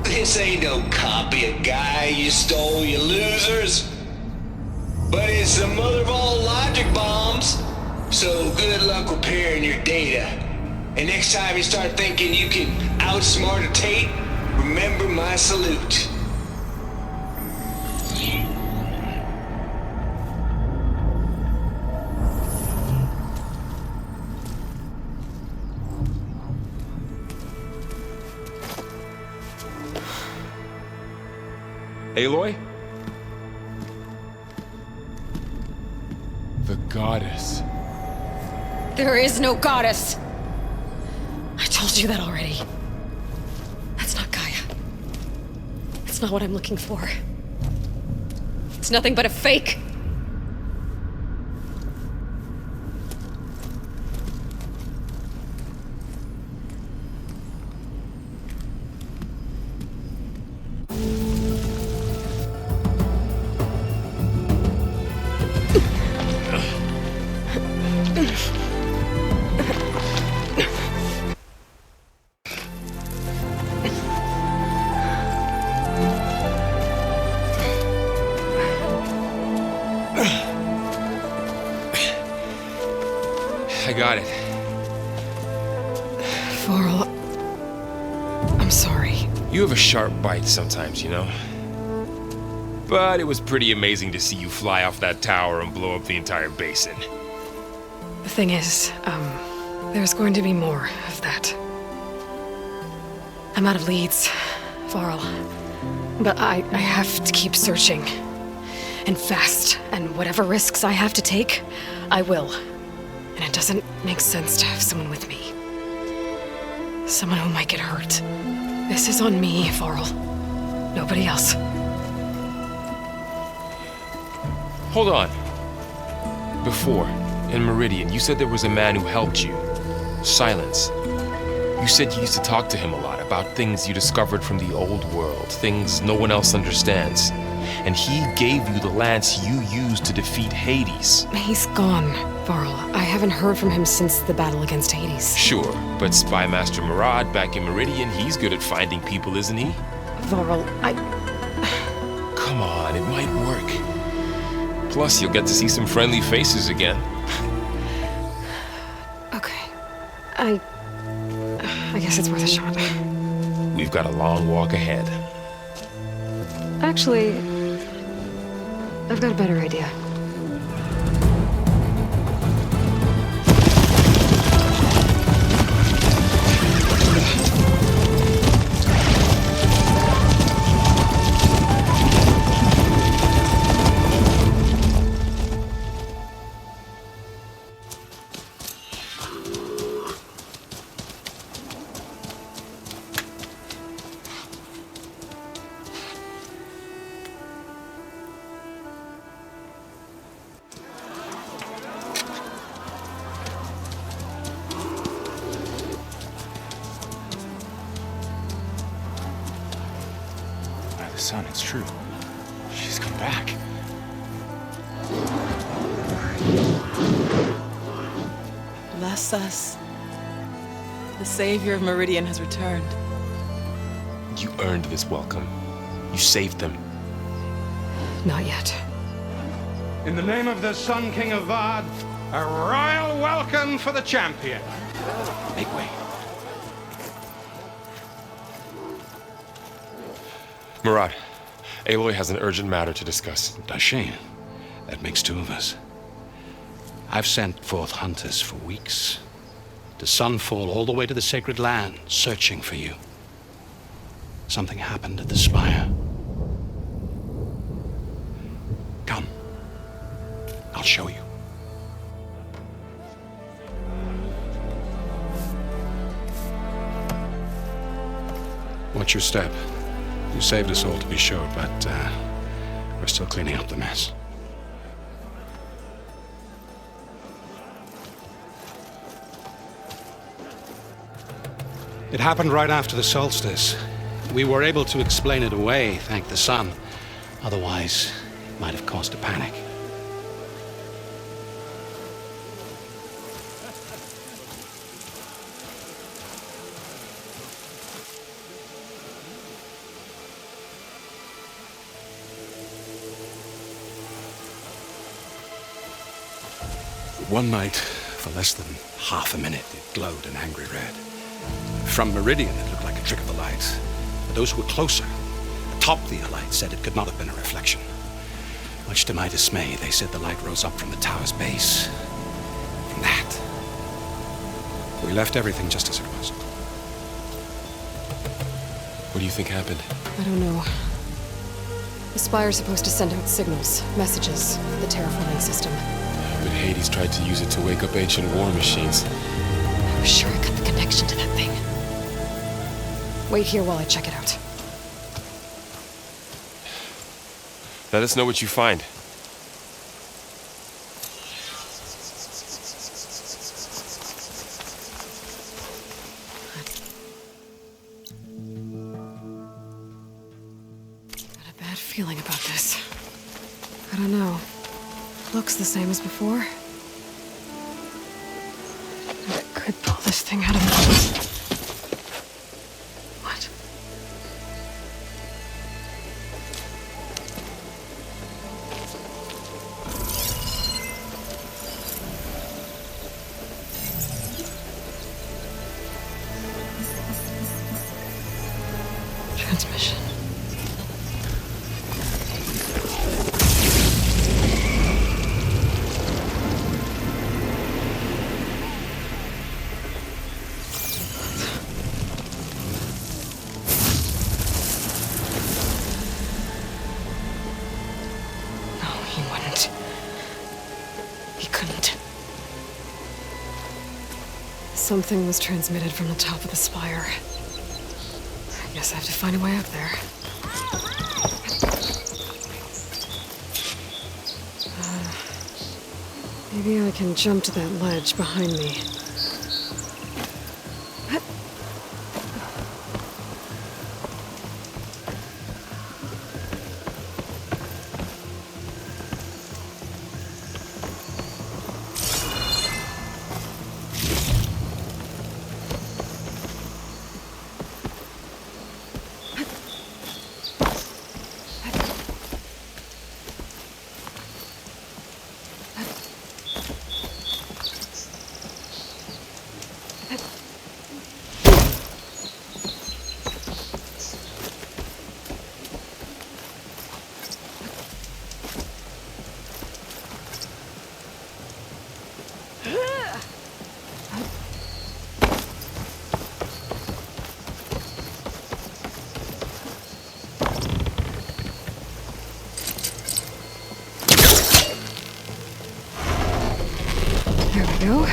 This ain't no copy of Gaia you stole, you losers. But it's the mother of all logic bombs. So good luck repairing your data. And next time you start thinking you can outsmart a Tate, remember my salute. Aloy? The goddess. There is no goddess. I told you that already. That's not Gaia. It's not what I'm looking for. It's nothing but a fake. I got it. Varl, I'm sorry. You have a sharp bite sometimes, you know? But it was pretty amazing to see you fly off that tower and blow up the entire basin. The thing is, there's going to be more of that. I'm out of leads, Varl. But I have to keep searching. And fast. And whatever risks I have to take, I will. And it doesn't make sense to have someone with me. Someone who might get hurt. This is on me, Varl. Nobody else. Hold on. Before, in Meridian, you said there was a man who helped you. Silence. You said you used to talk to him a lot about things you discovered from the old world, things no one else understands. And he gave you the lance you used to defeat Hades. He's gone, Varl. I haven't heard from him since the battle against Hades. Sure, but Spy Master Murad back in Meridian, he's good at finding people, isn't he? Varl, Come on, it might work. Plus, you'll get to see some friendly faces again. Okay. I guess it's worth a shot. We've got a long walk ahead. Actually, I've got a better idea. Son, it's true. She's come back. Bless us. The savior of Meridian has returned. You earned this welcome. You saved them. Not yet. In the name of the Sun King of Vard, a royal welcome for the champion. Make way. Murad, Aloy has an urgent matter to discuss. Does she? That makes two of us. I've sent forth hunters for weeks, to sunfall all the way to the sacred land, searching for you. Something happened at the spire. Come. I'll show you. Watch your step. You saved us all, to be sure, but we're still cleaning up the mess. It happened right after the solstice. We were able to explain it away, thank the sun. Otherwise, it might have caused a panic. One night, for less than half a minute, it glowed an angry red. From Meridian, it looked like a trick of the light. But those who were closer, atop the light, said it could not have been a reflection. Much to my dismay, they said the light rose up from the tower's base. From that. We left everything just as it was. What do you think happened? I don't know. The Spire's supposed to send out signals, messages, for the terraforming system. But Hades tried to use it to wake up ancient war machines. I was sure I got the connection to that thing. Wait here while I check it out. Let us know what you find. Got a bad feeling about this. I don't know. Looks the same as before. I could pull this thing out of me. What? transmission. No, he wouldn't. He couldn't. Something was transmitted from the top of the spire. I guess I have to find a way up there. Maybe I can jump to that ledge behind me. There we go.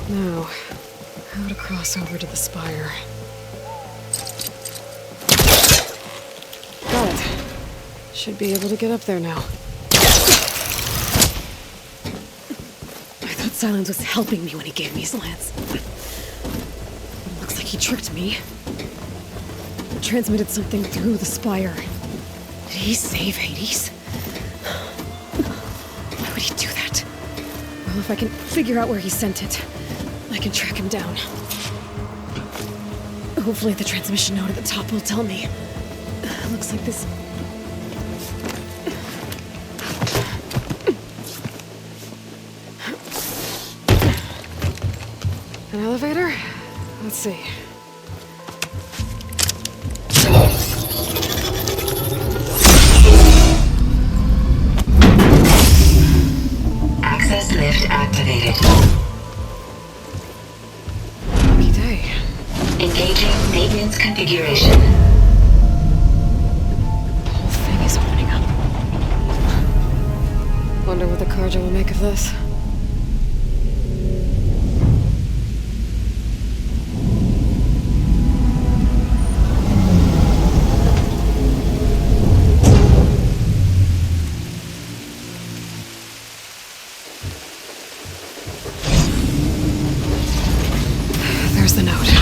Now, how to cross over to the spire. Got it. Should be able to get up there now. I thought Silence was helping me when he gave me his lance. But it looks like he tricked me. Transmitted something through the spire. Did he save Hades? Why would he do that? Well, if I can figure out where he sent it, I can track him down. Hopefully the transmission note at the top will tell me. Looks like this... An elevator? Let's see. Access lift activated. Lucky day. Engaging maintenance configuration. The whole thing is opening up. Wonder what the Carja will make of this. There's the note.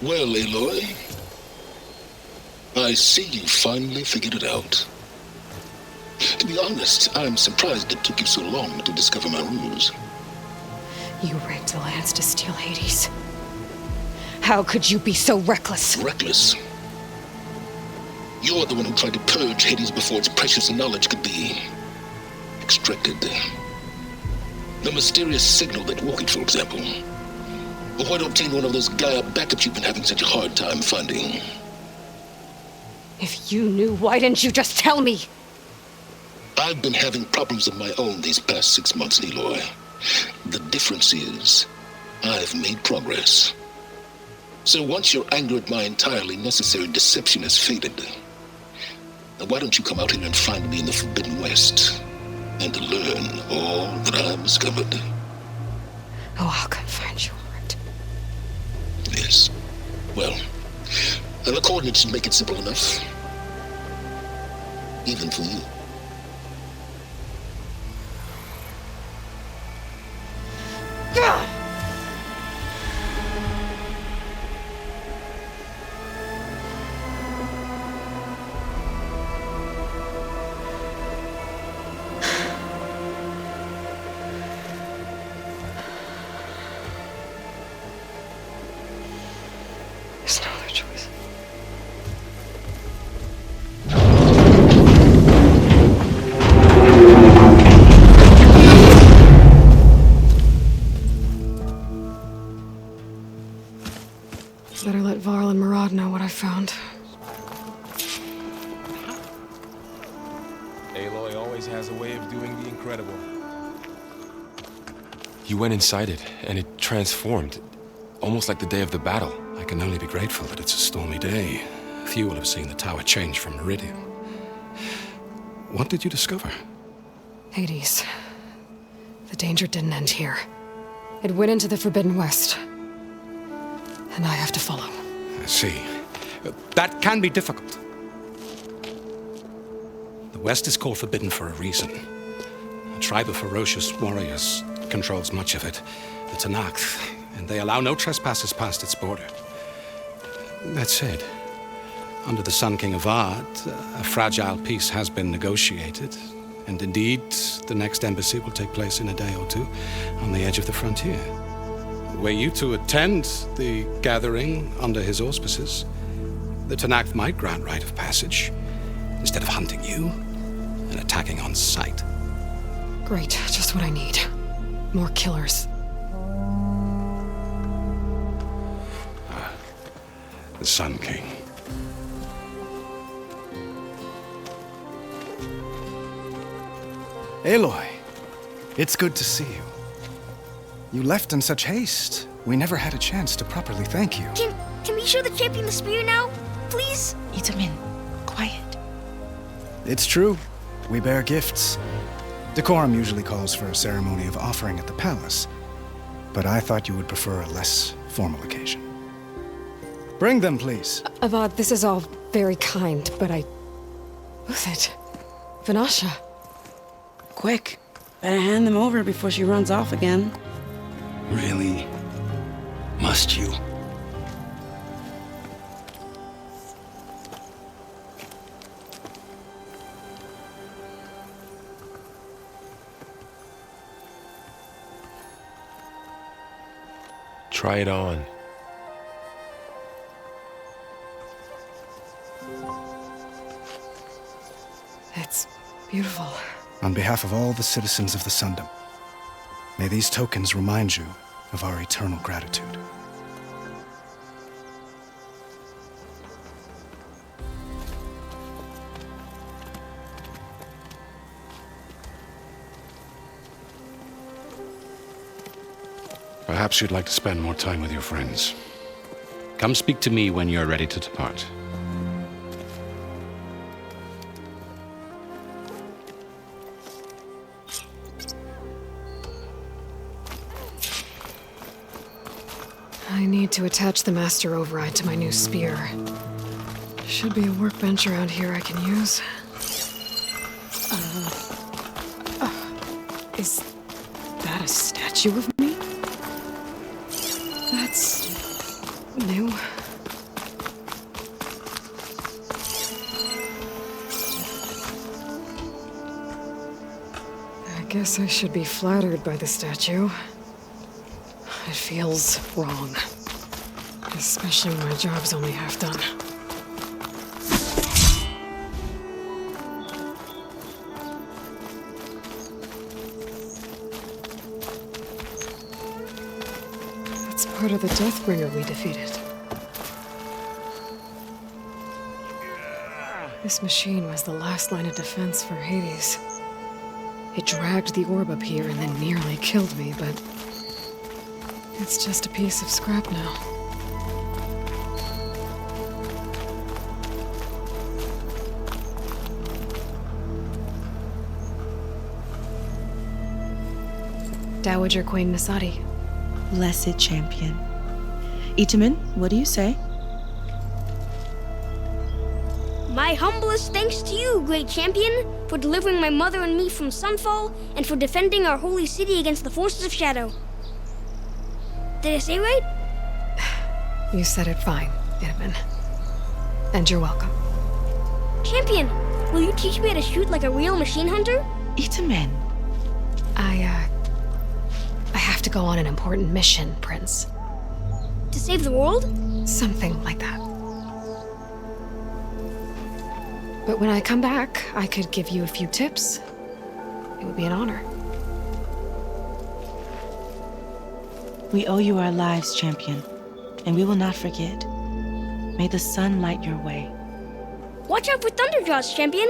Well, Aloy, I see you finally figured it out. To be honest, I'm surprised it took you so long to discover my ruse. You rigged the lance to steal Hades. How could you be so reckless? Reckless? You're the one who tried to purge Hades before its precious knowledge could be extracted. The mysterious signal that woke it, for example. Or why to obtain one of those Gaia backups you've been having such a hard time finding? If you knew, why didn't you just tell me? I've been having problems of my own these past 6 months, Aloy. The difference is, I've made progress. So once your anger at my entirely necessary deception has faded, why don't you come out here and find me in the Forbidden West and learn all that I've discovered? Oh, I'll come find you, alright? Yes. Well, the coordinates should make it simple enough. even for you. There's no other choice. Better let Varl and Murad know what I found. Aloy always has a way of doing the incredible. You went inside it, and it transformed, almost like the day of the battle. I can only be grateful that it's a stormy day. Few will have seen the tower change from Meridian. What did you discover? Hades. The danger didn't end here. It went into the Forbidden West. And I have to follow. I see. That can be difficult. The West is called Forbidden for a reason. A tribe of ferocious warriors controls much of it, the Tenakth, and they allow no trespassers past its border. That said, under the Sun King of Ard, a fragile peace has been negotiated, and indeed, the next embassy will take place in a day or two on the edge of the frontier. Were you to attend the gathering under his auspices, the Tenakth might grant right of passage, instead of hunting you and attacking on sight. Great, just what I need. More killers. The Sun King. Aloy, it's good to see you. You left in such haste. We never had a chance to properly thank you. Can we show the champion the spear now? Please? Itamin, quiet. It's true. We bear gifts. Decorum usually calls for a ceremony of offering at the palace, but I thought you would prefer a less formal occasion. Bring them, please. Avad, this is all very kind, but Who's it? Vanasha. Quick. Better hand them over before she runs off again. Really? Must you? Try it on. It's beautiful. On behalf of all the citizens of the Sundom, may these tokens remind you of our eternal gratitude. Perhaps you'd like to spend more time with your friends. Come speak to me when you're ready to depart. I need to attach the Master Override to my new spear. Should be a workbench around here I can use. Is that a statue of me? That's new. I guess I should be flattered by the statue. It feels wrong. Especially when my job's only half done. That's part of the Deathbringer we defeated. This machine was the last line of defense for Hades. It dragged the orb up here and then nearly killed me, but it's just a piece of scrap now. Dowager Queen Nasadi. Blessed champion. Itamin, what do you say? My My humblest thanks to you, great champion, for delivering my mother and me from Sunfall, and for defending our holy city against the forces of Shadow. Did I say right? You said it fine, Edmund. And you're welcome. Champion, will you teach me how to shoot like a real machine hunter? Itamen. I have to go on an important mission, Prince. To save the world? Something like that. But when I come back, I could give you a few tips. It would be an honor. We owe you our lives, champion, and we will not forget. May the sun light your way. Watch out for Thunderjaws, champion!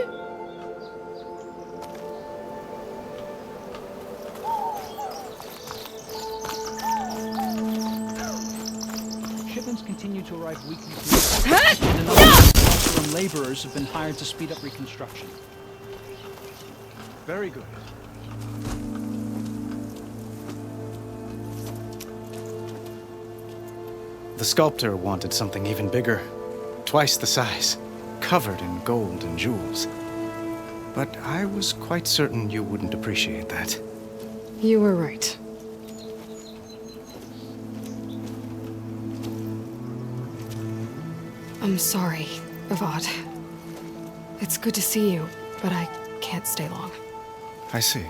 Shipments continue to arrive weekly, and a number of Frisson laborers have been hired to speed up reconstruction. Very good. The sculptor wanted something even bigger, twice the size, covered in gold and jewels. But I was quite certain you wouldn't appreciate that. You were right. I'm sorry, Avad. It's good to see you, but I can't stay long. I see.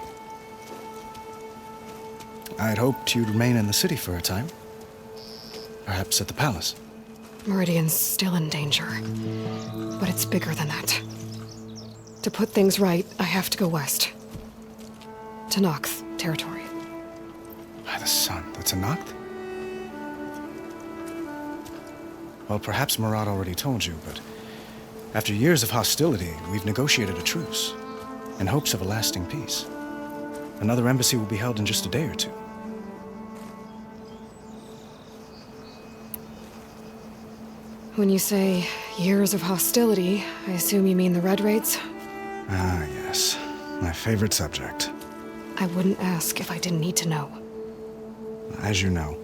I'd hoped you'd remain in the city for a time. Perhaps at the palace. Meridian's still in danger, but it's bigger than that. To put things right, I have to go west. To Nox territory. By the sun, that's a Noct? Well, perhaps Murad already told you, but after years of hostility, we've negotiated a truce, in hopes of a lasting peace. Another embassy will be held in just a day or two. When you say years of hostility, I assume you mean the Red Raids? Ah, yes. My favorite subject. I wouldn't ask if I didn't need to know. As you know,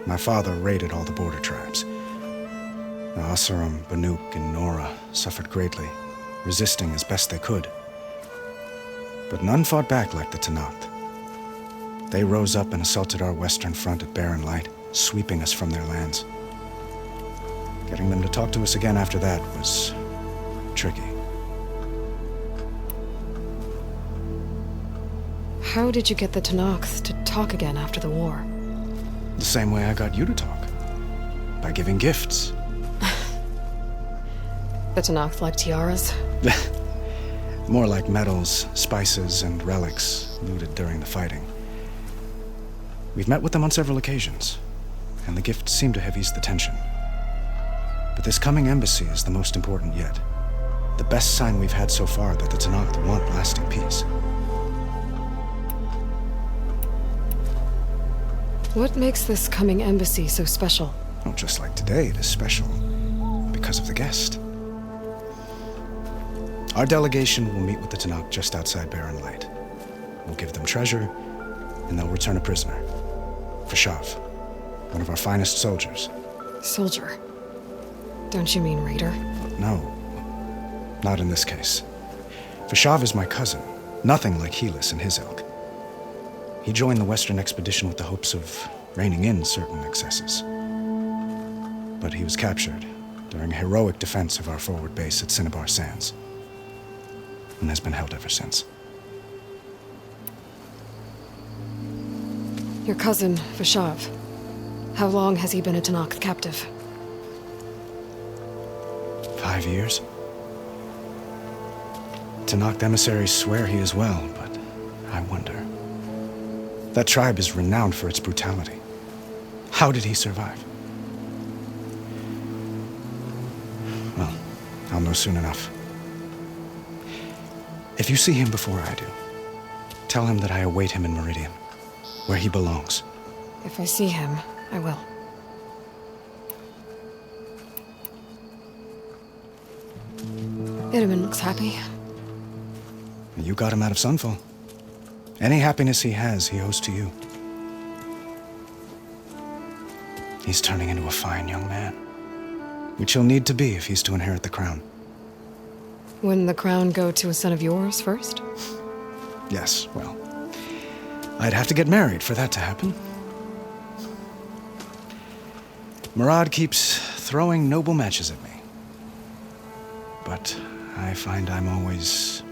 my father raided all the border tribes. The Oseram, Banuk, and Nora suffered greatly, resisting as best they could. But none fought back like the Tenakth. They rose up and assaulted our western front at Barren Light, sweeping us from their lands. Getting them to talk to us again after that was tricky. How did you get the Tenakth to talk again after the war? The same way I got you to talk. By giving gifts. The Tenakth like tiaras? More like medals, spices, and relics looted during the fighting. We've met with them on several occasions, and the gifts seem to have eased the tension. But this coming embassy is the most important yet. The best sign we've had so far that the Tenakth want lasting peace. What makes this coming embassy so special? Oh, just like today, it is special because of the guest. Our delegation will meet with the Tenakth just outside Barren Light. We'll give them treasure, and they'll return a prisoner. Fashav, one of our finest soldiers. Soldier? Don't you mean raider? No, not in this case. Fashav is my cousin, nothing like Helis and his ilk. He joined the Western expedition with the hopes of reining in certain excesses. But he was captured during a heroic defense of our forward base at Cinnabar Sands, and has been held ever since. Your cousin, Fashav. How long has he been a Tenakth captive? 5 years. Tenakth emissaries swear he is well, but I wonder. That tribe is renowned for its brutality. How did he survive? Well, I'll know soon enough. If you see him before I do, tell him that I await him in Meridian, where he belongs. If I see him, I will. Itamen looks happy. You got him out of Sunfall. Any happiness he has, he owes to you. He's turning into a fine young man, which he'll need to be if he's to inherit the crown. Wouldn't the crown go to a son of yours first? Yes, well, I'd have to get married for that to happen. Murad keeps throwing noble matches at me. But I find I'm always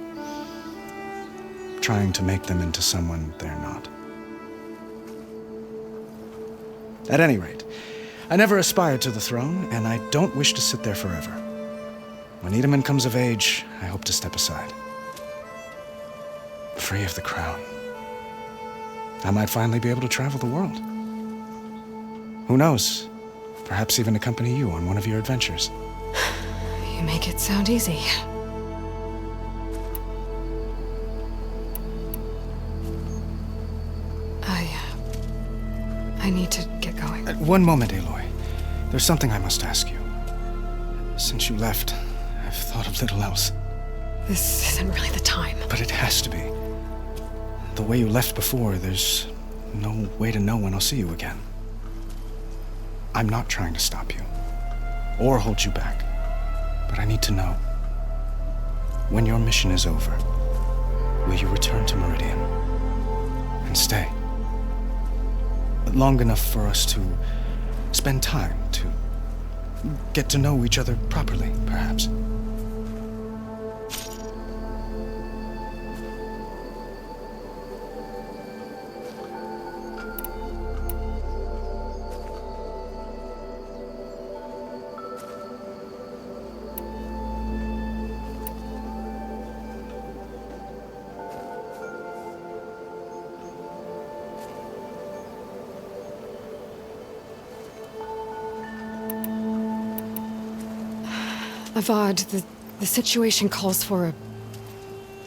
trying to make them into someone they're not. At any rate, I never aspired to the throne, and I don't wish to sit there forever. When Edaman comes of age, I hope to step aside. Free of the crown. I might finally be able to travel the world. Who knows? Perhaps even accompany you on one of your adventures. You make it sound easy. I need to get going. One moment, Aloy. There's something I must ask you. Since you left, I've thought of little else. This isn't really the time. But it has to be. The way you left before, there's no way to know when I'll see you again. I'm not trying to stop you, or hold you back. But I need to know, when your mission is over, will you return to Meridian and stay? Long enough for us to spend time, to get to know each other properly, perhaps. Avad, the situation calls for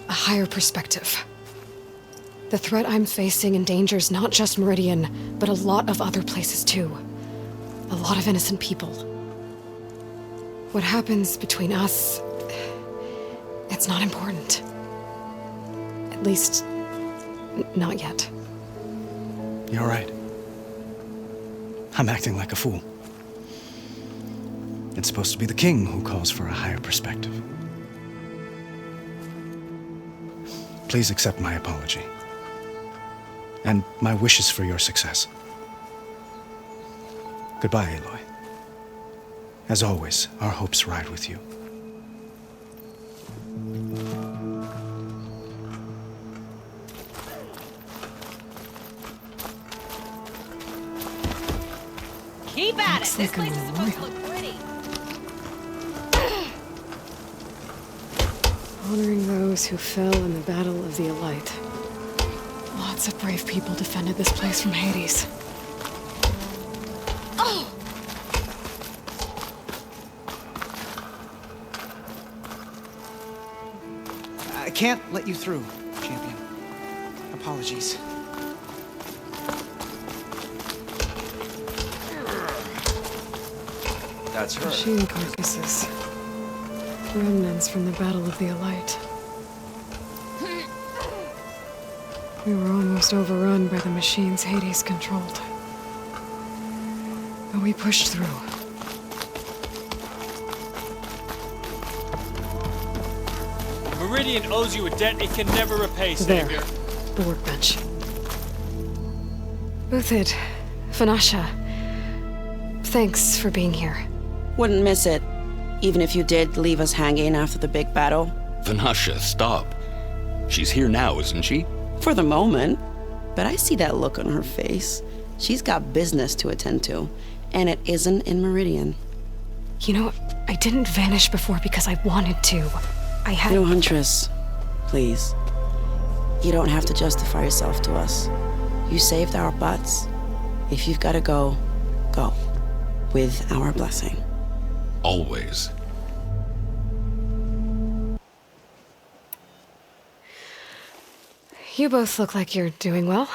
a higher perspective. The threat I'm facing endangers not just Meridian, but a lot of other places too. A lot of innocent people. What happens between us, it's not important. At least, not yet. You're right. I'm acting like a fool. It's supposed to be the king who calls for a higher perspective. Please accept my apology. And my wishes for your success. Goodbye, Aloy. As always, our hopes ride with you. Keep at it. This place is supposed to look pretty. Honoring those who fell in the Battle of the Elite. Lots of brave people defended this place from Hades. Oh! I can't let you through, champion. Apologies. That's her. Machine carcasses. Remnants from the Battle of the Elite. We were almost overrun by the machines Hades controlled. But we pushed through. Meridian owes you a debt it can never repay, Savior. There, the workbench. Uthid, Vanasha, thanks for being here. Wouldn't miss it, even if you did leave us hanging after the big battle. Vanasha, stop. She's here now, isn't she? For the moment. But I see that look on her face. She's got business to attend to, and it isn't in Meridian. You know, I didn't vanish before because I wanted to. I had... No, Huntress. Please. You don't have to justify yourself to us. You saved our butts. If you've got to go, go. With our blessing. Always. You both look like you're doing well.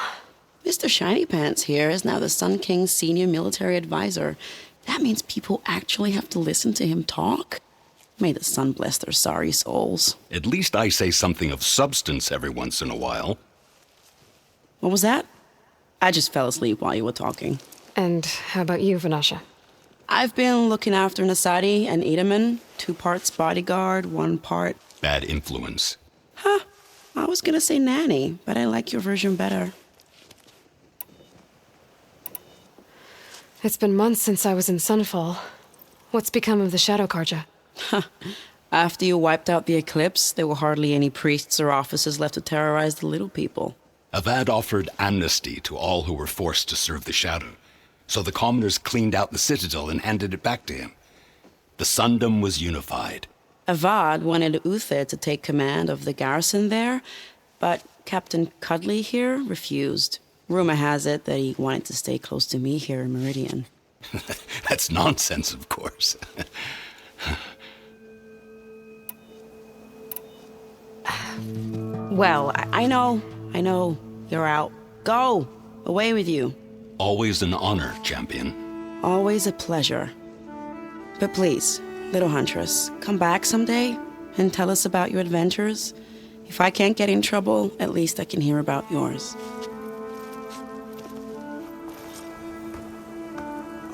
Mr. Shiny Pants here is now the Sun King's senior military advisor. That means people actually have to listen to him talk. May the sun bless their sorry souls. At least I say something of substance every once in a while. What was that? I just fell asleep while you were talking. And how about you, Vanasha? I've been looking after Nasadi and Edaman. 2 parts bodyguard, 1 part bad influence. Huh. I was gonna say nanny, but I like your version better. It's been months since I was in Sunfall. What's become of the Shadow Carja? After you wiped out the eclipse, there were hardly any priests or officers left to terrorize the little people. Avad offered amnesty to all who were forced to serve the Shadow, so the commoners cleaned out the citadel and handed it back to him. The Sundom was unified. Avad wanted Uther to take command of the garrison there, but Captain Cudley here refused. Rumor has it that he wanted to stay close to me here in Meridian. That's nonsense, of course. Well, I know. You're out. Go! Away with you. Always an honor, champion. Always a pleasure. But please, little huntress, come back someday and tell us about your adventures. If I can't get in trouble, at least I can hear about yours.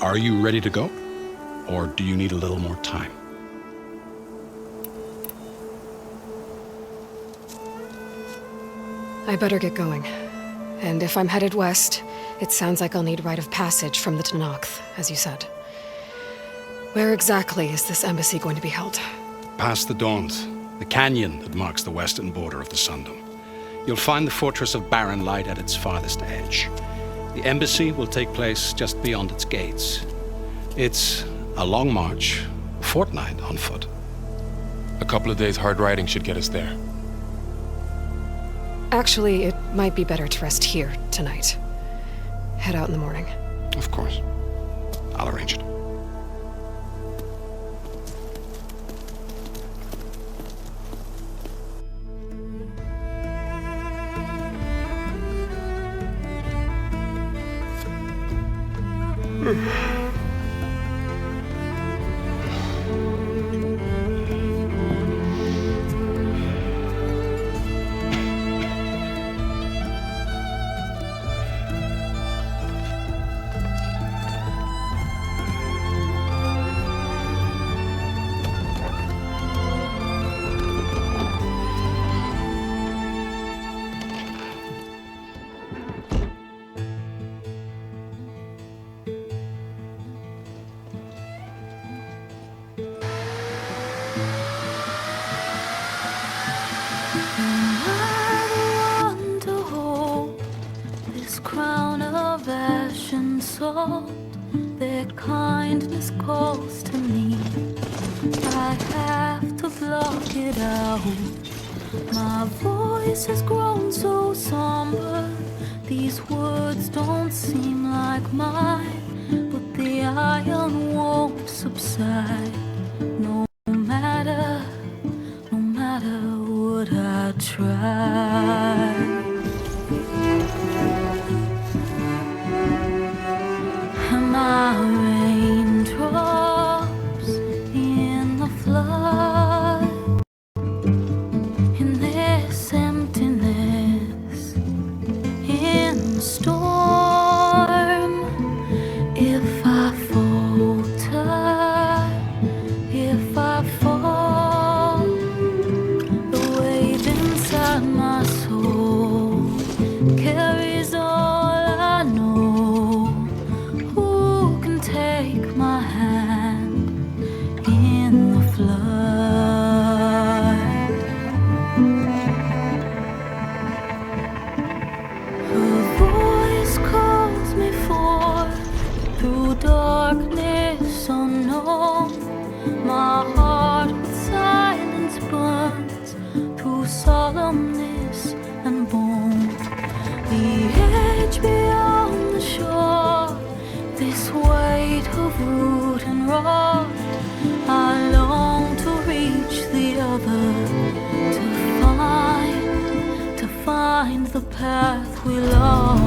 Are you ready to go? Or do you need a little more time? I better get going. And if I'm headed west, it sounds like I'll need rite of passage from the Tenakth, as you said. Where exactly is this embassy going to be held? Past the Dawns, the canyon that marks the western border of the Sundom. You'll find the fortress of Barren Light at its farthest edge. The embassy will take place just beyond its gates. It's a long march, a fortnight on foot. A couple of days hard riding should get us there. Actually, it might be better to rest here tonight. Head out in the morning. Of course. I'll arrange it. Their kindness calls to me. I have to block it out. My voice has grown so somber. These words don't seem like mine, but the iron won't subside. No matter what I try. My raindrops in the flood, in this emptiness, in the storm. If I falter, if I fall, the weight inside my soul carries all I know. Take my hand in the flood. Her voice calls me forth through darkness unknown. My heart with silence burns through solemnness and bone. The edge beyond the shore, this weight of root and rot, I long to reach the other, to find the path we lost.